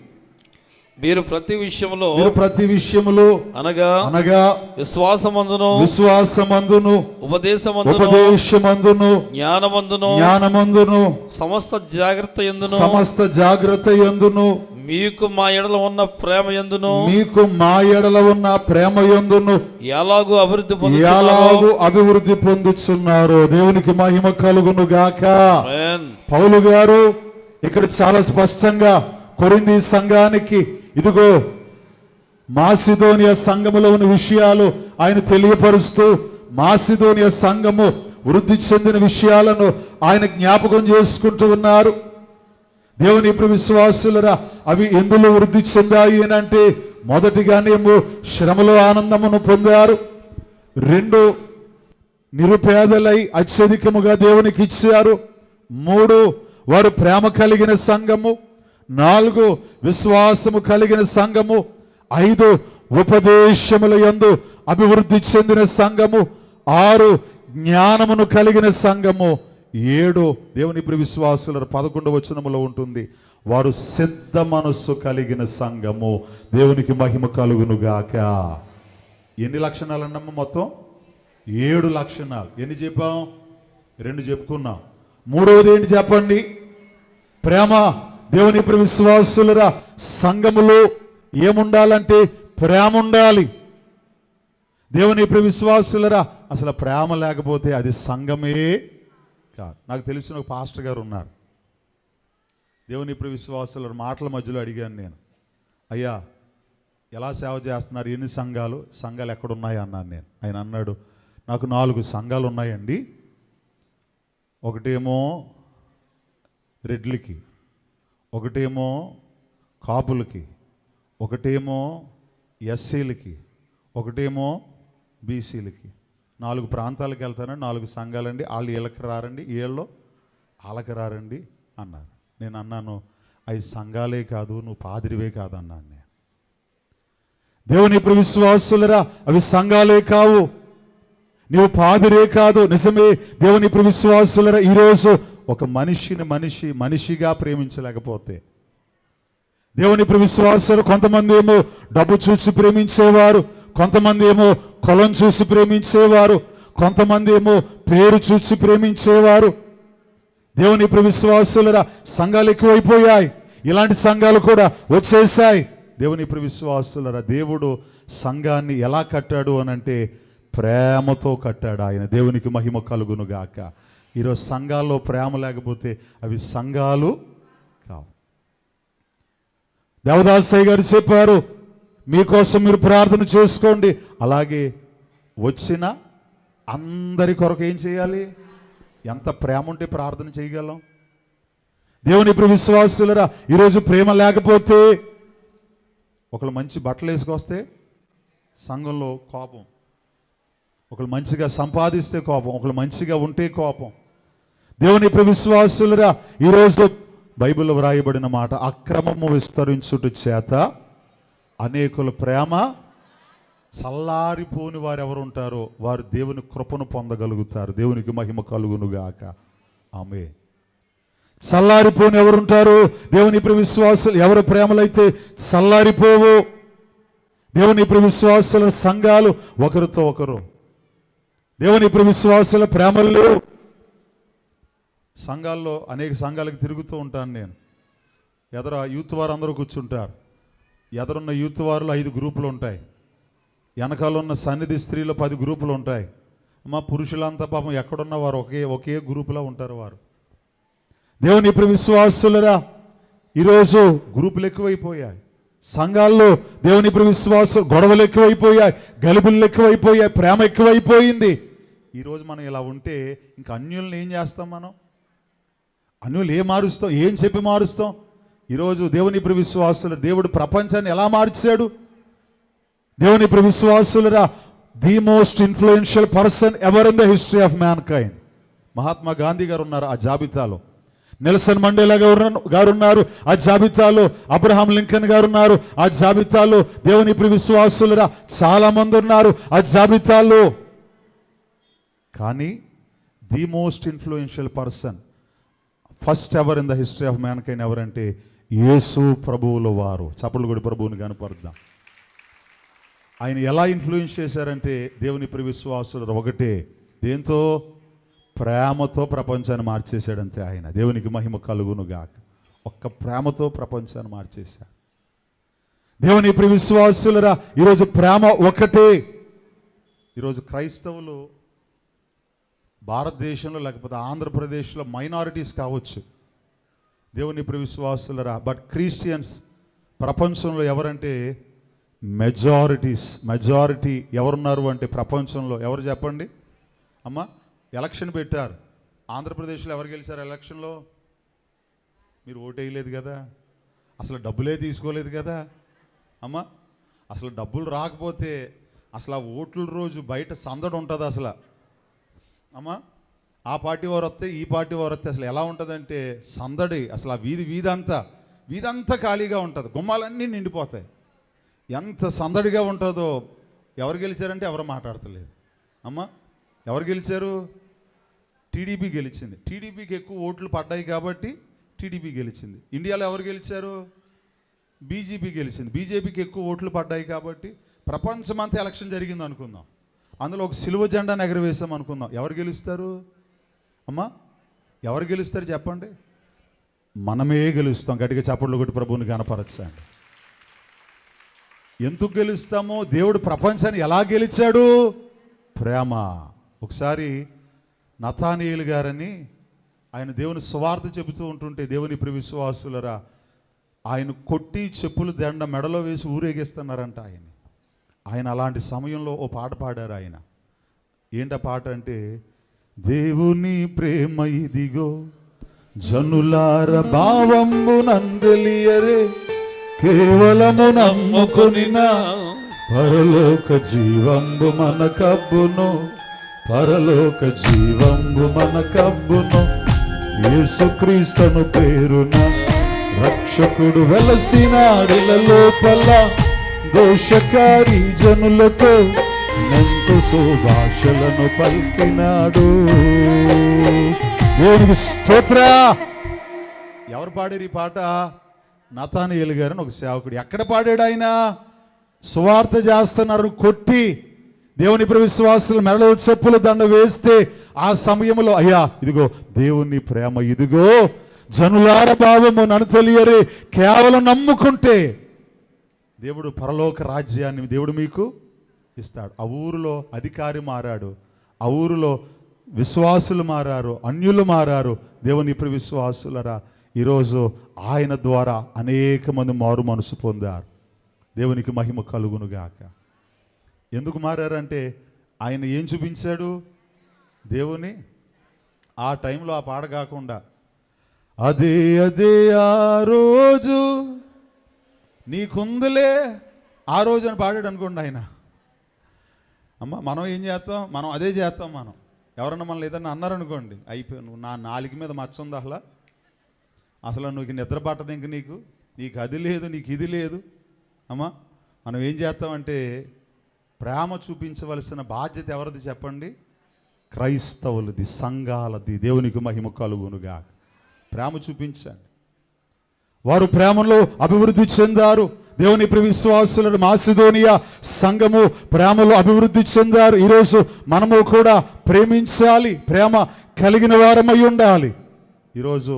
Speaker 4: మీరు ప్రతి విషయములో అనగా విశ్వాసమందును ఉపదేశమందును జ్ఞానమందును సమస్త జాగ్రత్త యందును మీకు మా ఎడల ఉన్న ప్రేమ యందును ఎలాగూ అభివృద్ధి పొందుచున్నారు. దేవునికి మహిమ కలుగును గాక. పౌలు గారు ఇక్కడ చాలా స్పష్టంగా కొరింథీ సంఘానికి, ఇదిగో మాసిదోనియా సంఘములో ఉన్న విషయాలు ఆయన తెలియపరుస్తూ, మాసిదోనియా సంఘము వృద్ధి చెందిన విషయాలను ఆయన జ్ఞాపకం చేసుకుంటూ ఉన్నారు. దేవుని ప్రియ విశ్వాసులరా, అవి ఎందులో వృద్ధి చెందాయి అని అంటే, మొదటిగానేమో శ్రమలో ఆనందమును పొందారు. 2 నిరుపేదలై అత్యధికముగా దేవునికి ఇచ్చారు. 3 వారు ప్రేమ కలిగిన సంఘము. 4 విశ్వాసము కలిగిన సంఘము. 5 ఉపదేశముల యందు అభివృద్ధి చెందిన సంఘము. 6 జ్ఞానమును కలిగిన సంఘము. 7 దేవుని ప్రియ విశ్వాసుల 11వ వచనములో ఉంటుంది, వారు సిద్ధ మనస్సు కలిగిన సంఘము. దేవునికి మహిమ కలుగును గాక. ఎన్ని లక్షణాలు అన్నమ్మ? మొత్తం 7 లక్షణాలు. ఎన్ని చెప్పాం? 2 చెప్పుకున్నాం. 3వది ఏంటి చెప్పండి? ప్రేమ. దేవుని ప్రియ విశ్వాసులరా, సంఘములో ఏముండాలంటే ప్రేమ ఉండాలి. దేవుని ప్రియ విశ్వాసులరా, అసలు ప్రేమ లేకపోతే అది సంఘమే కాదు. నాకు తెలిసిన ఒక పాస్టర్ గారు ఉన్నారు. దేవుని ప్రియ విశ్వాసుల మాటల మధ్యలో అడిగాను నేను, అయ్యా ఎలా సేవ చేస్తున్నారు, ఎన్ని సంఘాలు ఎక్కడున్నాయి అన్నాను నేను. ఆయన అన్నాడు, నాకు 4 సంఘాలు ఉన్నాయండి. ఒకటేమో రెడ్లకి, ఒకటేమో కాపులకి, ఒకటేమో ఎస్సీలకి, ఒకటేమో బీసీలకి. 4 ప్రాంతాలకు వెళ్తానండి, 4 సంఘాలండి. వాళ్ళు వీళ్ళకి రారండి, వీళ్ళు వాళ్ళకి రారండి అన్నారు. నేను అన్నాను, అవి సంఘాలే కాదు, నువ్వు పాదిరివే కాదు అన్నాను నేను. దేవుని ప్రియ విశ్వాసులరా, అవి సంఘాలే కావు, నువ్వు పాదిరే కాదు. నిజమే దేవుని ప్రియ విశ్వాసులరా, ఈరోజు ఒక మనిషిగా ప్రేమించలేకపోతే, దేవుని ప్రియ విశ్వాసులు కొంతమంది ఏమో డబ్బు చూసి ప్రేమించేవారు, కొంతమంది ఏమో కులం చూసి ప్రేమించేవారు, కొంతమంది ఏమో పేరు చూసి ప్రేమించేవారు. దేవుని ప్రియ విశ్వాసులరా, సంఘాలు ఎక్కువైపోయాయి, ఇలాంటి సంఘాలు కూడా వచ్చేసాయి. దేవుని ప్రియ విశ్వాసులరా, దేవుడు సంఘాన్ని ఎలా కట్టాడు అనంటే ప్రేమతో కట్టాడు ఆయన. దేవునికి మహిమ కలుగును గాక. ఈరోజు సంఘాల్లో ప్రేమ లేకపోతే అవి సంఘాలు కావు. దేవదాసయ్య గారు చెప్పారు, మీకోసం మీరు ప్రార్థన చేసుకోండి. అలాగే వచ్చిన అందరి కొరకు ఏం చేయాలి? ఎంత ప్రేమ ఉంటే ప్రార్థన చేయగలం? దేవుని ప్రియ విశ్వాసులరా, ఈరోజు ప్రేమ లేకపోతే, ఒకళ్ళు మంచి బట్టలు వేసుకొస్తే సంఘంలో కోపం, ఒకళ్ళు మంచిగా సంపాదిస్తే కోపం, ఒకళ్ళు మంచిగా ఉంటే కోపం. దేవుని ప్రియ విశ్వాసులరా, ఈరోజు బైబిల్లో వ్రాయబడిన మాట, అక్రమము విస్తరించుట చేత అనేకుల ప్రేమ చల్లారిపోని వారు ఎవరు ఉంటారో వారు దేవుని కృపను పొందగలుగుతారు. దేవునికి మహిమ కలుగునుగాక. ఆమేన్.
Speaker 1: చల్లారిపోని ఎవరుంటారు? దేవుని ఇప్పుడు విశ్వాసులు. ఎవరి ప్రేమలైతే చల్లారిపోవు. దేవుని ఇప్పుడు విశ్వాసుల సంఘాలు ఒకరితో ఒకరు. దేవుని ఇప్పుడు విశ్వాసుల ప్రేమలు లేవు.
Speaker 3: సంఘాల్లో అనేక సంఘాలకు తిరుగుతూ ఉంటాను నేను. ఎదర యూత్ వారు అందరూ కూర్చుంటారు. ఎదరున్న యూత్ వారిలో 5 గ్రూపులు ఉంటాయి. వెనకాల ఉన్న సన్నిధి స్త్రీలో 10 గ్రూపులు ఉంటాయి. మా పురుషులంతా పాపం ఎక్కడున్న వారు ఒకే గ్రూపులో ఉంటారు. వారు
Speaker 1: దేవుని ఇప్పుడు విశ్వాసులరా, ఈరోజు
Speaker 3: గ్రూపులు ఎక్కువైపోయాయి.
Speaker 1: సంఘాల్లో దేవుని ఇప్పుడు విశ్వాసం గొడవలు ఎక్కువైపోయాయి, గలుబులు ఎక్కువైపోయాయి, ప్రేమ ఎక్కువైపోయింది.
Speaker 3: ఈరోజు మనం ఇలా ఉంటే ఇంకా అన్యుల్ని ఏం చేస్తాం? మనం అన్యులు ఏం మారుస్తాం? ఏం చెప్పి మారుస్తాం? ఈరోజు దేవుని ఇప్పుడు విశ్వాసులు, దేవుడు ప్రపంచాన్ని ఎలా మార్చాడు?
Speaker 1: దేవుని ఇప్పుడు విశ్వాసులరా, the most influential person ever in the history of mankind.
Speaker 3: Mahatma Gandhi గారు ఉన్నారు ఆ జాబితాలో.
Speaker 1: నెల్సన్ మండేలా గారు ఉన్నారు ఆ జాబితాలో. అబ్రహాం లింకన్ గారు ఉన్నారు ఆ జాబితాలో. దేవుని ఇప్పుడు విశ్వాసులరా, చాలా మంది ఉన్నారు ఆ జాబితాలో.
Speaker 3: కానీ the most influential person first ever in the history of man kind ఎవరంటే యేసు ప్రభువుల వారు. చప్పట్లు కూడా ప్రభువుని కనపరుద్దాం. ఆయన ఎలా ఇన్ఫ్లుయెన్స్ చేశారంటే దేవుని ప్రియ విశ్వాసులు ఒకటే, దేంతో? ప్రేమతో ప్రపంచాన్ని మార్చేశాడంతే ఆయన. దేవునికి మహిమ కలుగును గాక. ఒక్క ప్రేమతో ప్రపంచాన్ని మార్చేశాడు.
Speaker 1: దేవుని ఇప్పుడు విశ్వాసులరా, ఈరోజు ప్రేమ ఒకటే.
Speaker 3: ఈరోజు క్రైస్తవులు భారతదేశంలో లేకపోతే ఆంధ్రప్రదేశ్లో మైనారిటీస్ కావచ్చు, దేవుని ప్రియ విశ్వాసులరా. బట్ క్రిస్టియన్స్ ప్రపంచంలో ఎవరంటే మెజారిటీ ఎవరున్నారు అంటే ప్రపంచంలో ఎవరు చెప్పండి అమ్మ? ఎలక్షన్ పెట్టారు. ఆంధ్రప్రదేశ్లో ఎవరు గెలిచారు ఎలక్షన్లో? మీరు ఓటు వేయలేదు కదా, అసలు డబ్బులే తీసుకోలేదు కదా అమ్మ. అసలు డబ్బులు రాకపోతే అసలు ఆ ఓట్ల రోజు బయట సందడి ఉంటుంది అసలు అమ్మ. ఆ పార్టీ వారు వస్తే ఈ పార్టీ వారు వస్తే అసలు ఎలా ఉంటుందంటే సందడి. అసలు ఆ వీధంతా ఖాళీగా ఉంటుంది, గుమ్మాలన్నీ నిండిపోతాయి. ఎంత సందడిగా ఉంటుందో. ఎవరు గెలిచారంటే ఎవరు మాట్లాడతలేదు అమ్మ. ఎవరు గెలిచారు? టీడీపీ గెలిచింది. టీడీపీకి ఎక్కువ ఓట్లు పడ్డాయి కాబట్టి టీడీపీ గెలిచింది. ఇండియాలో ఎవరు గెలిచారు? బీజేపీ గెలిచింది. బీజేపీకి ఎక్కువ ఓట్లు పడ్డాయి కాబట్టి ప్రపంచమంతా ఎలక్షన్ జరిగింది అనుకుందాం. అందులో ఒక సిలువ జెండాను ఎగరవేసాం అనుకుందాం. ఎవరు గెలుస్తారు అమ్మా? ఎవరు గెలుస్తారు చెప్పండి? మనమే గెలుస్తాం. గట్టిగా చప్పట్లు కొట్టి ప్రభువుని కనపరచండి. ఎందుకు గెలుస్తామో? దేవుడు ప్రపంచాన్ని ఎలా గెలిచాడు? ప్రేమ. ఒకసారి నతానీయులు గారని ఆయన దేవుని సువార్త చెబుతూ ఉంటుంటే దేవుని ప్రియ విశ్వాసులరా, ఆయన కొట్టి చెప్పులు దండ మెడలో వేసి ఊరేగిస్తున్నారంట ఆయన అలాంటి సమయంలో ఓ పాట పాడారు ఆయన. ఏంట పాట అంటే, దేవుని ప్రేమ ఇదిగో జనులార భావంబు నందలియరే, కేవలము నమ్ముకొనిన పరలోక జీవంబు మన కబ్బును, పరలోక జీవంబు మన కబ్బును. యేసుక్రీస్తును పేరున రక్షకుడు వెలసినాడిల లోపల, దోషకారి జనులతో నంతు సుభాషలను పలికినాడు. దేవునికి స్తోత్ర. ఎవరు పాడారు ఈ పాట? నతానీయేలు గారని ఒక సేవకుడు. ఎక్కడ పాడాడు ఆయన? సువార్త చేస్తున్నారు కొట్టి దేవుని ప్రియ విశ్వాసులు మెడలో చెప్పులు దండ వేస్తే ఆ సమయంలో, అయ్యా ఇదిగో దేవుని ప్రేమ ఇదిగో జనులార భావము నన్ను తెలియరే, కేవలం నమ్ముకుంటే దేవుడు పరలోక రాజ్యాన్ని దేవుడు మీకు ఇస్తాడు. ఆ ఊరిలో అధికారి మారాడు, ఆ ఊరిలో విశ్వాసులు మారారు, అన్యులు మారారు. దేవుని ప్రియ విశ్వాసులరా, ఈరోజు ఆయన ద్వారా అనేక మంది మారు మనసు పొందారు. దేవునికి మహిమ కలుగునుగాక. ఎందుకు మారారంటే ఆయన ఏం చూపించాడు? దేవుని ఆ టైంలో ఆ పాట కాకుండా అదే ఆ రోజు నీకుందులే ఆ రోజు అని పాడాడు అనుకోండి ఆయన. అమ్మ మనం ఏం చేస్తాం? మనం అదే చేస్తాం. మనం ఎవరన్నా మనల్ని ఏదన్నా అన్నారనుకోండి, అయిపోయి నువ్వు నా నాలుగు మీద మచ్చ ఉంది, అసలు నువ్వు నిద్ర పట్టదు, ఇంక నీకు అది లేదు, నీకు ఇది లేదు. అమ్మా మనం ఏం చేస్తామంటే ప్రేమ చూపించవలసిన బాధ్యత ఎవరిది చెప్పండి? క్రైస్తవులది, సంఘాలది. దేవునికి మహిమ కలుగునుగా. ప్రేమ చూపించండి.
Speaker 1: వారు ప్రేమలో అభివృద్ధి చెందారు. దేవుని విశ్వాసులను మాసిదోనియా సంఘము ప్రేమలో అభివృద్ధి చెందారు. ఈరోజు మనము కూడా ప్రేమించాలి, ప్రేమ కలిగిన వారమై ఉండాలి.
Speaker 3: ఈరోజు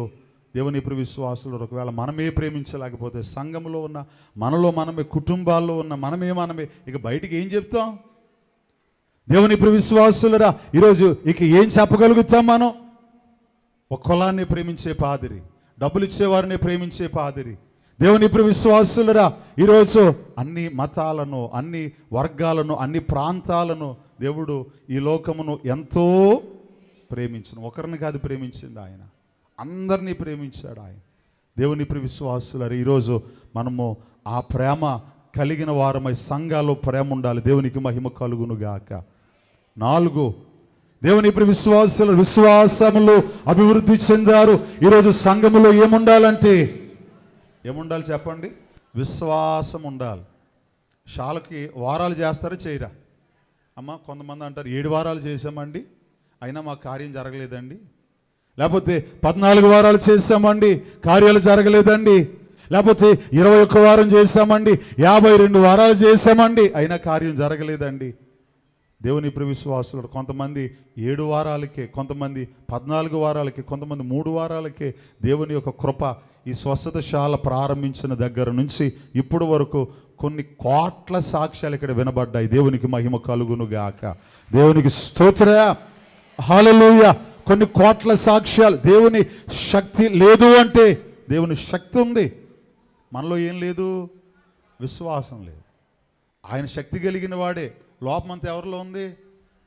Speaker 3: దేవుని విశ్వాసులు ఒకవేళ మనమే ప్రేమించలేకపోతే, సంఘంలో ఉన్న మనలో మనమే, కుటుంబాల్లో ఉన్న మనమే ఇక బయటికి ఏం చెప్తాం?
Speaker 1: దేవుని విశ్వాసులరా ఈరోజు ఇక ఏం చెప్పగలుగుతాం మనం?
Speaker 3: ఒక కులాన్ని ప్రేమించే పాదిరి, డబ్బులు ఇచ్చేవారిని ప్రేమించే పాదిరి.
Speaker 1: దేవుని విశ్వాసులరా ఈరోజు
Speaker 3: అన్ని మతాలను, అన్ని వర్గాలను, అన్ని ప్రాంతాలను దేవుడు ఈ లోకమును ఎంతో ప్రేమించును. ఒకరిని కాదు ప్రేమించింది ఆయన, అందరినీ ప్రేమించాడు ఆయన. దేవుని విశ్వాసులరా ఈరోజు మనము ఆ ప్రేమ కలిగిన వారమై సంఘాల్లో ప్రేమ ఉండాలి. దేవునికి మహిమ కలుగును గాక. 4,
Speaker 1: దేవుని విశ్వాసులు విశ్వాసములో అభివృద్ధి చెందారు. ఈరోజు సంఘములో ఏముండాలంటే,
Speaker 3: ఏముండాలి చెప్పండి? విశ్వాసం ఉండాలి. షాలకి వారాలు చేస్తారా చేయరా? అమ్మ కొంతమంది అంటారు 7 వారాలు చేసామండి అయినా మాకు కార్యం జరగలేదండి.
Speaker 1: లేకపోతే 14 వారాలు చేశామండి కార్యాలు జరగలేదండి. లేకపోతే 21 వారం చేశామండి, 52 వారాలు చేశామండి
Speaker 3: అయినా కార్యం జరగలేదండి. దేవుని విశ్వాసులు కొంతమంది 7 వారాలకే, కొంతమంది 14 వారాలకే, కొంతమంది 3 వారాలకే దేవుని యొక్క కృప ఈ స్వస్థతశాల ప్రారంభించిన దగ్గర నుంచి ఇప్పుడు వరకు కొన్ని కోట్ల సాక్ష్యాలు ఇక్కడ వినబడ్డాయి. దేవునికి మహిమ కలుగును గాక.
Speaker 1: దేవునికి స్తోత్ర, హల్లెలూయా. కొన్ని కోట్ల సాక్ష్యాలు. దేవుని శక్తి లేదు అంటే,
Speaker 3: దేవుని శక్తి ఉంది, మనలో ఏం లేదు? విశ్వాసం లేదు. ఆయన శక్తి కలిగిన వాడే. లోపమంతా ఎవరిలో ఉంది?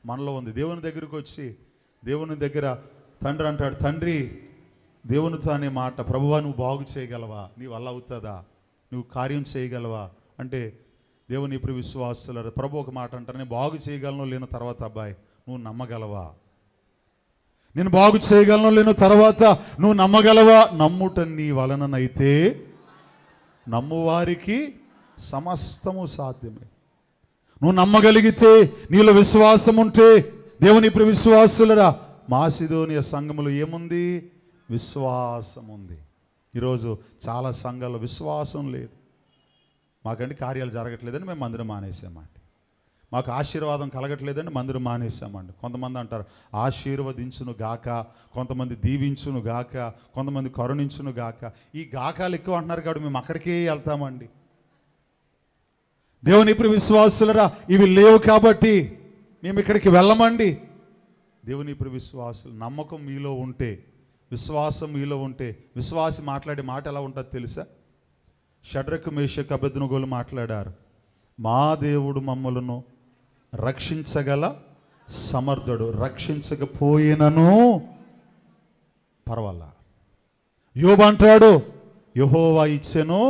Speaker 3: మనలో ఉంది. దేవుని దగ్గరికి వచ్చి, దేవుని దగ్గర తండ్రి అంటాడు, తండ్రి దేవునితో అనే మాట, ప్రభువా నువ్వు బాగు చేయగలవా? నీ వల్ల అవుతుందా? నువ్వు కార్యం చేయగలవా అంటే, దేవుని విశ్వాసుల ప్రభు ఒక మాట అంటారు, నేను బాగు చేయగలను లేని తర్వాత, అబ్బాయి నువ్వు నమ్మగలవా?
Speaker 1: నేను బాగు చేయగలను లేని తర్వాత నువ్వు నమ్మగలవా? నమ్ముట నీ వలననైతే
Speaker 3: నమ్మువారికి సమస్తము సాధ్యమే.
Speaker 1: నువ్వు నమ్మగలిగితే, నీలో విశ్వాసం ఉంటే, దేవుని విశ్వాసులరా
Speaker 3: మాసిదోనియ సంఘములో ఏముంది? విశ్వాసం ఉంది. ఈరోజు చాలా సంఘాల్లో విశ్వాసం లేదు. మాకంటే కార్యాలు జరగట్లేదని మేము మందిరం మానేసామండి. మాకు ఆశీర్వాదం కలగట్లేదని మందిరం మానేసామండి. కొంతమంది అంటారు ఆశీర్వదించును గాక, కొంతమంది దీవించును గాక, కొంతమంది కరుణించును గాక. ఈ గాకాలు ఎక్కువ అంటున్నారు కాబట్టి మేము అక్కడికే వెళ్తామండి.
Speaker 1: దేవుని విశ్వాసులరా ఇవి లేవు కాబట్టి మేము ఇక్కడికి వెళ్ళమండి.
Speaker 3: దేవుని విశ్వాసులు నమ్మకం మీలో ఉంటే, విశ్వాసం మీలో ఉంటే, విశ్వాసి మాట్లాడే మాట ఎలా ఉంటుందో తెలుసా? షడ్రకు మేషకు అబేద్నెగోలు మాట్లాడారు, మా దేవుడు మమ్మలను రక్షించగల సమర్థుడు, రక్షించకపోయినను పర్వాలా.
Speaker 1: యోబు అంటాడు
Speaker 3: యెహోవా ఇచ్చెను,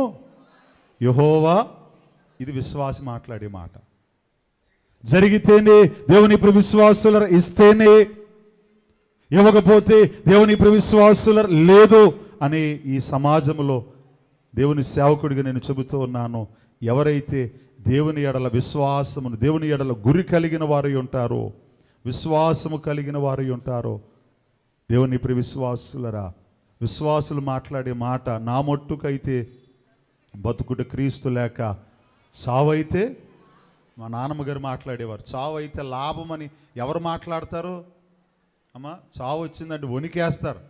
Speaker 3: యెహోవా, ఇది విశ్వాసి మాట్లాడే మాట.
Speaker 1: జరిగితేనే దేవుని విశ్వాసుల ఇస్తేనే, ఇవ్వకపోతే దేవుని విశ్వాసుల లేదు
Speaker 3: అనే ఈ సమాజంలో దేవుని సేవకుడిగా నేను చెబుతూ ఉన్నాను, ఎవరైతే దేవుని ఎడల విశ్వాసమును, దేవుని ఎడల గురి కలిగిన వారై ఉంటారో, విశ్వాసము కలిగిన వారై ఉంటారో, దేవుని విశ్వాసులరా, విశ్వాసులు మాట్లాడే మాట, నా మట్టుకైతే బతుకుట క్రీస్తు లేక చావైతే, మా నాన్నమ్మ గారు మాట్లాడేవారు, చావు అయితే లాభమని. ఎవరు మాట్లాడతారు అమ్మా? చావు వచ్చిందంటే వణికేస్తారు.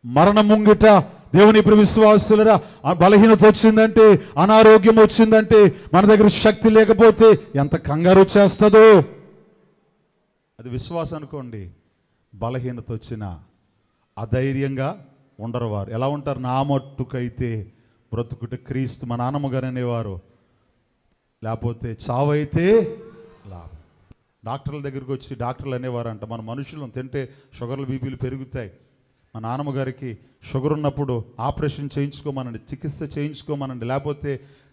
Speaker 1: మరణం ముంగిట దేవుని విశ్వాసులరా బలహీనత వచ్చిందంటే, అనారోగ్యం వచ్చిందంటే, మన దగ్గర శక్తి లేకపోతే ఎంత కంగారు వచ్చేస్తుందో.
Speaker 3: అది విశ్వాసం అనుకోండి. బలహీనత వచ్చిన అధైర్యంగా ఉండరు వారు. ఎలా ఉంటారు? నా మట్టుకైతే బ్రతుకుట క్రీస్తు. మా నాన్నమ్మ గారు అనేవారు, లేకపోతే చావైతే లాభం. డాక్టర్ల దగ్గరికి వచ్చి డాక్టర్లు అనేవారు అంట, మన మనుషులను తింటే షుగర్లు, బీపీలు పెరుగుతాయి. మా నాన్నమ్మ గారికి షుగర్ ఉన్నప్పుడు ఆపరేషన్ చేయించుకోమనండి, చికిత్స చేయించుకోమనండి, లేకపోతే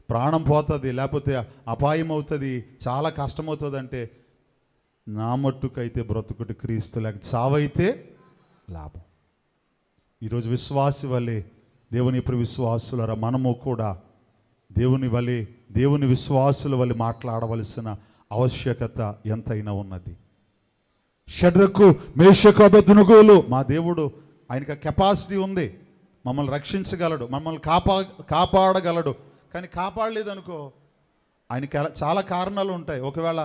Speaker 3: ప్రాణం పోతుంది, లేకపోతే అపాయం అవుతుంది, చాలా కష్టమవుతుంది అంటే, నా మట్టుకైతే బ్రతుకుటి క్రీస్తు, లేక చావైతే లాభం. ఈరోజు విశ్వాసి వలె, దేవుని విశ్వాసులరా మనము కూడా దేవుని వలె, దేవుని విశ్వాసుల వలె మాట్లాడవలసిన ఆవశ్యకత ఎంతైనా ఉన్నది.
Speaker 1: షడ్రకు మేషకు అబేద్నెగోలు,
Speaker 3: మా దేవుడు, ఆయనకి కెపాసిటీ ఉంది. మమ్మల్ని రక్షించగలడు, మమ్మల్ని కాపాడగలడు. కానీ కాపాడలేదనుకో, ఆయనకి చాలా కారణాలు ఉంటాయి. ఒకవేళ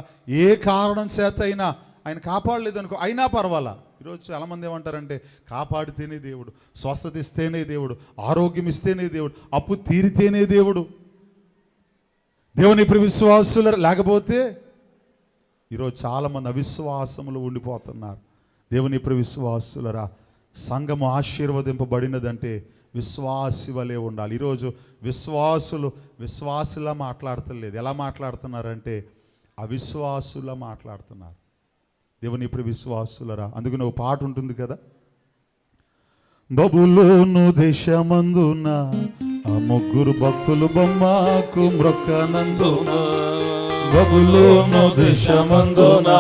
Speaker 3: ఏ కారణం చేత అయినా ఆయన కాపాడలేదనుకో, అయినా పర్వాలా. ఈరోజు చాలామంది ఏమంటారంటే కాపాడితేనే దేవుడు, స్వస్థత ఇస్తేనే దేవుడు, ఆరోగ్యం ఇస్తేనే దేవుడు, అప్పు తీరితేనే దేవుడు. దేవుని ఇప్పుడు విశ్వాసులు లేకపోతే ఈరోజు చాలామంది అవిశ్వాసములు ఉండిపోతున్నారు. దేవుని ఇప్పుడు విశ్వాసులరా, సంఘము ఆశీర్వదింపబడినదంటే విశ్వాసి వలె ఉండాలి. ఈరోజు విశ్వాసులా మాట్లాడతలేదు. ఎలా మాట్లాడుతున్నారంటే అవిశ్వాసులా మాట్లాడుతున్నారు. దేవుని ఇప్పుడు విశ్వాసులరా, అందుకని ఒక పాట ఉంటుంది కదా, బబులోను దేశమందున ఆ ముగ్గురు భక్తులు బొమ్మకు మ్రొక్కనందున, బబులోను దేశమందున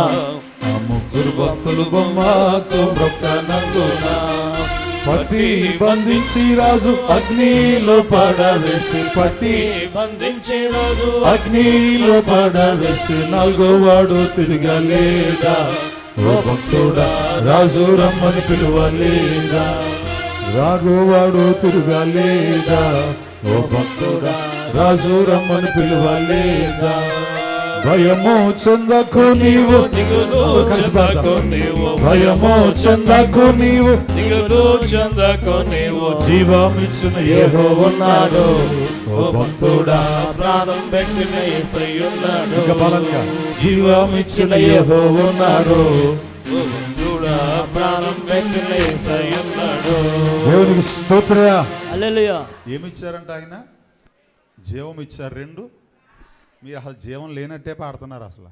Speaker 3: ఆ ముగ్గురు భక్తులు బొమ్మకు మ్రొక్కనందున, పట్టి బంధించి రాజు అగ్నిలో పడవేసి, పట్టి
Speaker 5: బంధించి రాజు
Speaker 3: అగ్నిలో పడవేసి, నాలుగో వాడు తిరగలేదా, ఓ భక్తుడా రాజు రమ్మని పిలువలేదా, రాఘవాడు తిరగలేదా, ఓ భక్తుడా రాజు రమ్మని పిలువలేదా, భయము చెందకు నీవు
Speaker 5: దిగులు చెందకు నీవు,
Speaker 3: భయము చెందకు నీవు
Speaker 5: దిగులు చెందకు నీవు,
Speaker 3: జీవమిచ్చిన యెహోవా ఉన్నాడు, ఓ భక్తుడా
Speaker 5: ప్రాణం పెట్టిన యేసయ్యున్నాడు,
Speaker 3: ఇక బలంగా జీవమిచ్చిన యెహోవా ఉన్నాడు,
Speaker 5: ఓ భక్తుడా ప్రాణం పెట్టిన యేసయ్యున్నాడు.
Speaker 3: దేవునికి స్తోత్ర.
Speaker 5: హల్లెలూయా.
Speaker 3: ఏమిచ్చారంట ఆయన? జీవం ఇచ్చారు. రెండు, మీరు అసలు జీవం లేనట్టే పాడుతున్నారు, అసలు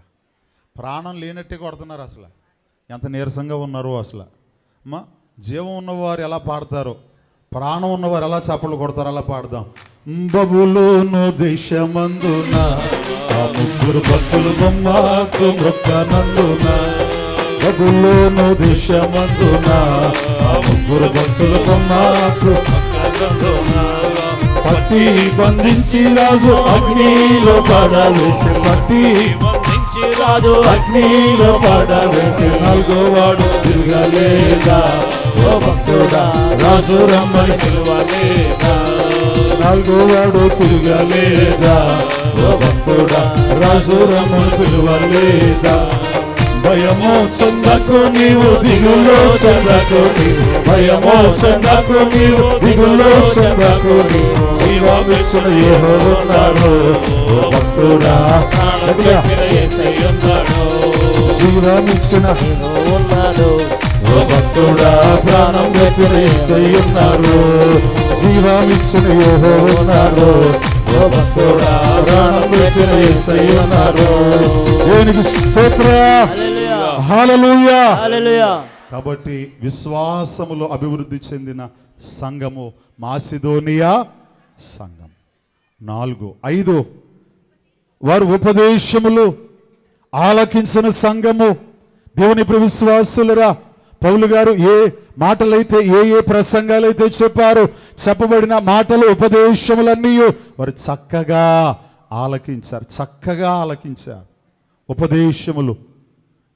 Speaker 3: ప్రాణం లేనట్టే కొడుతున్నారు. అసలు ఎంత నీరసంగా ఉన్నారో అసలు. అమ్మా, జీవం ఉన్నవారు ఎలా పాడతారో, ప్రాణం ఉన్నవారు ఎలా చప్పట్లు కొడతారో అలా పాడదాం. బబులోను దేశమందున ఆ ముగ్గురు భక్తులు బొమ్మకు మ్రొక్కనందున, బబులోను దేశమందున ఆ ముగ్గురు భక్తులు బొమ్మకు పట్టి బంధించి రాజు అగ్నిలో పడవేసి, పట్టి
Speaker 5: బంధించి రాజు
Speaker 3: అగ్నిలో పడవేసి, నాలుగో వాడు తిరగలేదా, ఓ భక్తుడా రాజు రమ్మని
Speaker 5: పిలువలేదా,
Speaker 3: నాలుగో వాడు తిరగలేదా, ఓ భక్తుడా రాజు రమ్మని పిలువలేదా, భయము చెందకు నీవు దిగులో చెందకు నీవు, భయము చెందకు నీవు దిగులో చెందకు నీవు, జీవమిచ్చిన యెహోవా ఉన్నాడు, ఓ భక్తుడా జీవమిచ్చిన
Speaker 5: ఉన్నాడు,
Speaker 3: ఓ భక్తుడా ప్రాణం పెట్టిన యేసయ్య ఉన్నాడు, జీవమిచ్చిన యెహోవా ఉన్నాడు, ఓ భక్తుడా ప్రాణం పెట్టిన యేసయ్య ఉన్నాడు. దేవునికి స్తోత్ర. హల్లెలూయా.
Speaker 5: హల్లెలూయా.
Speaker 3: కాబట్టి విశ్వాసములో అభివృద్ధి చెందిన సంఘము మాసిదోనియా సంఘం. 4, 5 వారు ఉపదేశములు ఆలకించిన సంఘము. దేవుని విశ్వాసులరా, పౌలు గారు ఏ మాటలైతే ఏ ప్రసంగాలైతే చెప్పారో, చెప్పబడిన మాటలు ఉపదేశములన్నీ వారు చక్కగా ఆలకించారు, చక్కగా ఆలకించారు. ఉపదేశములు.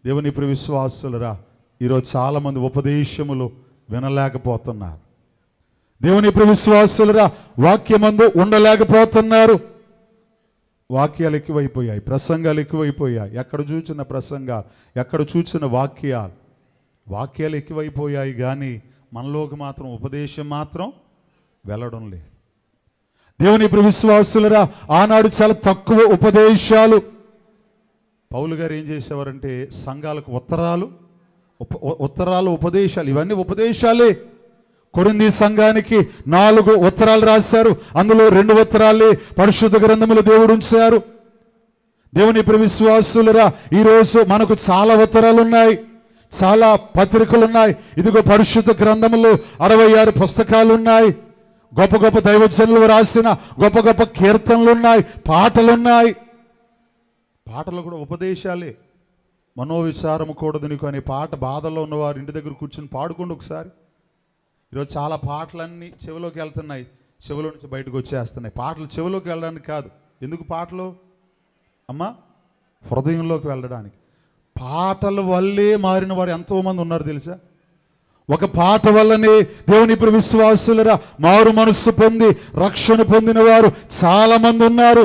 Speaker 3: దేవుని విశ్వాసులరా, ఈరోజు చాలామంది ఉపదేశములు వినలేకపోతున్నారు. దేవుని విశ్వాసులరా, వాక్యమందు ఉండలేకపోతున్నారు. వాక్యాలు ఎక్కువైపోయాయి, ప్రసంగాలు ఎక్కువైపోయాయి. ఎక్కడ చూచిన ప్రసంగాలు, ఎక్కడ చూచిన వాక్యాలు ఎక్కువైపోయాయి. కానీ మనలోకి మాత్రం ఉపదేశం మాత్రం వెళ్ళడం లేదు. దేవుని విశ్వాసులరా, ఆనాడు చాలా తక్కువ ఉపదేశాలు. పౌలు గారు ఏం చేసేవారంటే సంఘాలకు ఉత్తరాలు ఉపదేశాలు, ఇవన్నీ ఉపదేశాలే. కొరింథీ సంఘానికి 4 ఉత్తరాలు రాశారు. అందులో 2 ఉత్తరాలే పరిశుద్ధ గ్రంథములు దేవుడు ఉంచారు. దేవుని విశ్వాసులరా, ఈరోజు మనకు చాలా ఉత్తరాలు ఉన్నాయి, చాలా పత్రికలు ఉన్నాయి. ఇదిగో పరిశుద్ధ గ్రంథములు 66 పుస్తకాలు ఉన్నాయి. గొప్ప గొప్ప దైవజనులు రాసిన గొప్ప గొప్ప కీర్తనలు ఉన్నాయి, పాటలున్నాయి. పాటలు కూడా ఉపదేశాలే. మనోవిచారము కూడదు నీకు అనే పాట బాధల్లో ఉన్నవారు ఇంటి దగ్గర కూర్చొని పాడుకోండి ఒకసారి. ఈరోజు చాలా పాటలన్నీ చెవిలోకి వెళ్తున్నాయి, చెవిలో నుంచి బయటకు వచ్చేస్తున్నాయి. పాటలు చెవిలోకి వెళ్ళడానికి కాదు. ఎందుకు పాటలు? అమ్మా, హృదయంలోకి వెళ్ళడానికి. పాటల వల్లే మారిన వారు ఎంతోమంది ఉన్నారు తెలుసా.
Speaker 1: ఒక పాట వల్లనే దేవుని ఇప్పుడు విశ్వాసులరా మారు మనస్సు పొంది రక్షణ పొందిన వారు చాలా మంది ఉన్నారు.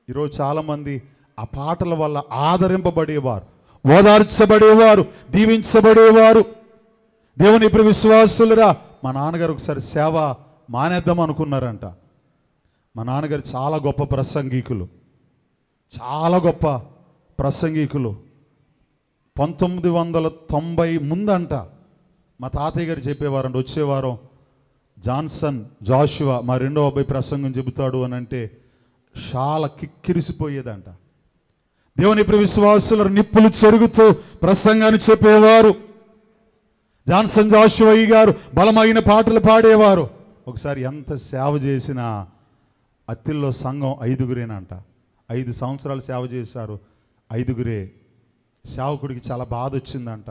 Speaker 3: ఈరోజు చాలామంది ఆ పాటల వల్ల ఆదరింపబడేవారు,
Speaker 1: ఓదార్చబడేవారు, దీవించబడేవారు.
Speaker 3: దేవుని ఇప్పుడు విశ్వాసులరా మా నాన్నగారు ఒకసారి సేవ మానేద్దాం అనుకున్నారంట. మా నాన్నగారు చాలా గొప్ప ప్రసంగికులు, చాలా గొప్ప ప్రసంగికులు. 1990 ముందంట మా తాతయ్య గారు చెప్పేవారంట, వచ్చేవారం జాన్సన్ జాషువా మా రెండో అబ్బాయి ప్రసంగం చెబుతాడు అని అంటే చాలా కిక్కిరిసిపోయేదంట.
Speaker 1: దేవుని ఇప్పుడు విశ్వాసుల నిప్పులు చెరుగుతూ ప్రసంగాన్ని చెప్పేవారు. జాన్సన్ జాషువయ్య గారు బలమైన పాటలు పాడేవారు.
Speaker 3: ఒకసారి ఎంత సేవ చేసినా అత్తిల్లో సంఘం 5గురేనంట. 5 సంవత్సరాలు సేవ చేశారు, 5గురే. సేవకుడికి చాలా బాధ వచ్చిందంట.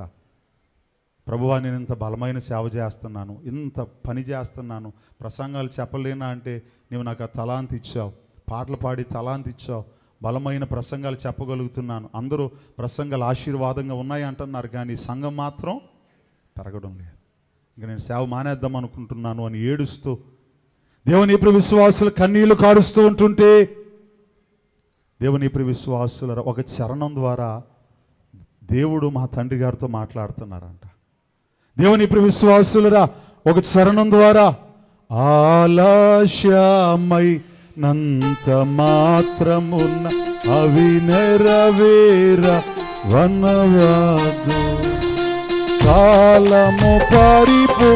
Speaker 3: ప్రభువా, నేను ఇంత బలమైన సేవ చేస్తున్నాను, ఇంత పని చేస్తున్నాను, ప్రసంగాలు చెప్పలేనా అంటే నీవు నాకు ఆ తలాంతి ఇచ్చావు, పాటలు పాడి తలాంతి ఇచ్చావు, బలమైన ప్రసంగాలు చెప్పగలుగుతున్నాను, అందరూ ప్రసంగాలు ఆశీర్వాదంగా ఉన్నాయి అంటున్నారు, కానీ సంఘం మాత్రం పెరగడం లేదు, ఇంక నేను సేవ మానేద్దాం అనుకుంటున్నాను అని ఏడుస్తూ
Speaker 1: దేవుని ఇప్పుడు విశ్వాసులు కన్నీళ్లు కారుస్తూ ఉంటుంటే
Speaker 3: దేవుని ఇప్పుడు విశ్వాసుల ఒక చరణం ద్వారా దేవుడు మా తండ్రి గారితో మాట్లాడుతున్నారంట.
Speaker 1: దేవుని ఇప్పుడు విశ్వాసులరా ఒక చరణం ద్వారా ఆలస్యమై నంత మాత్రమున్న అవి నెరవేర వనవాదు కాలము పరిపు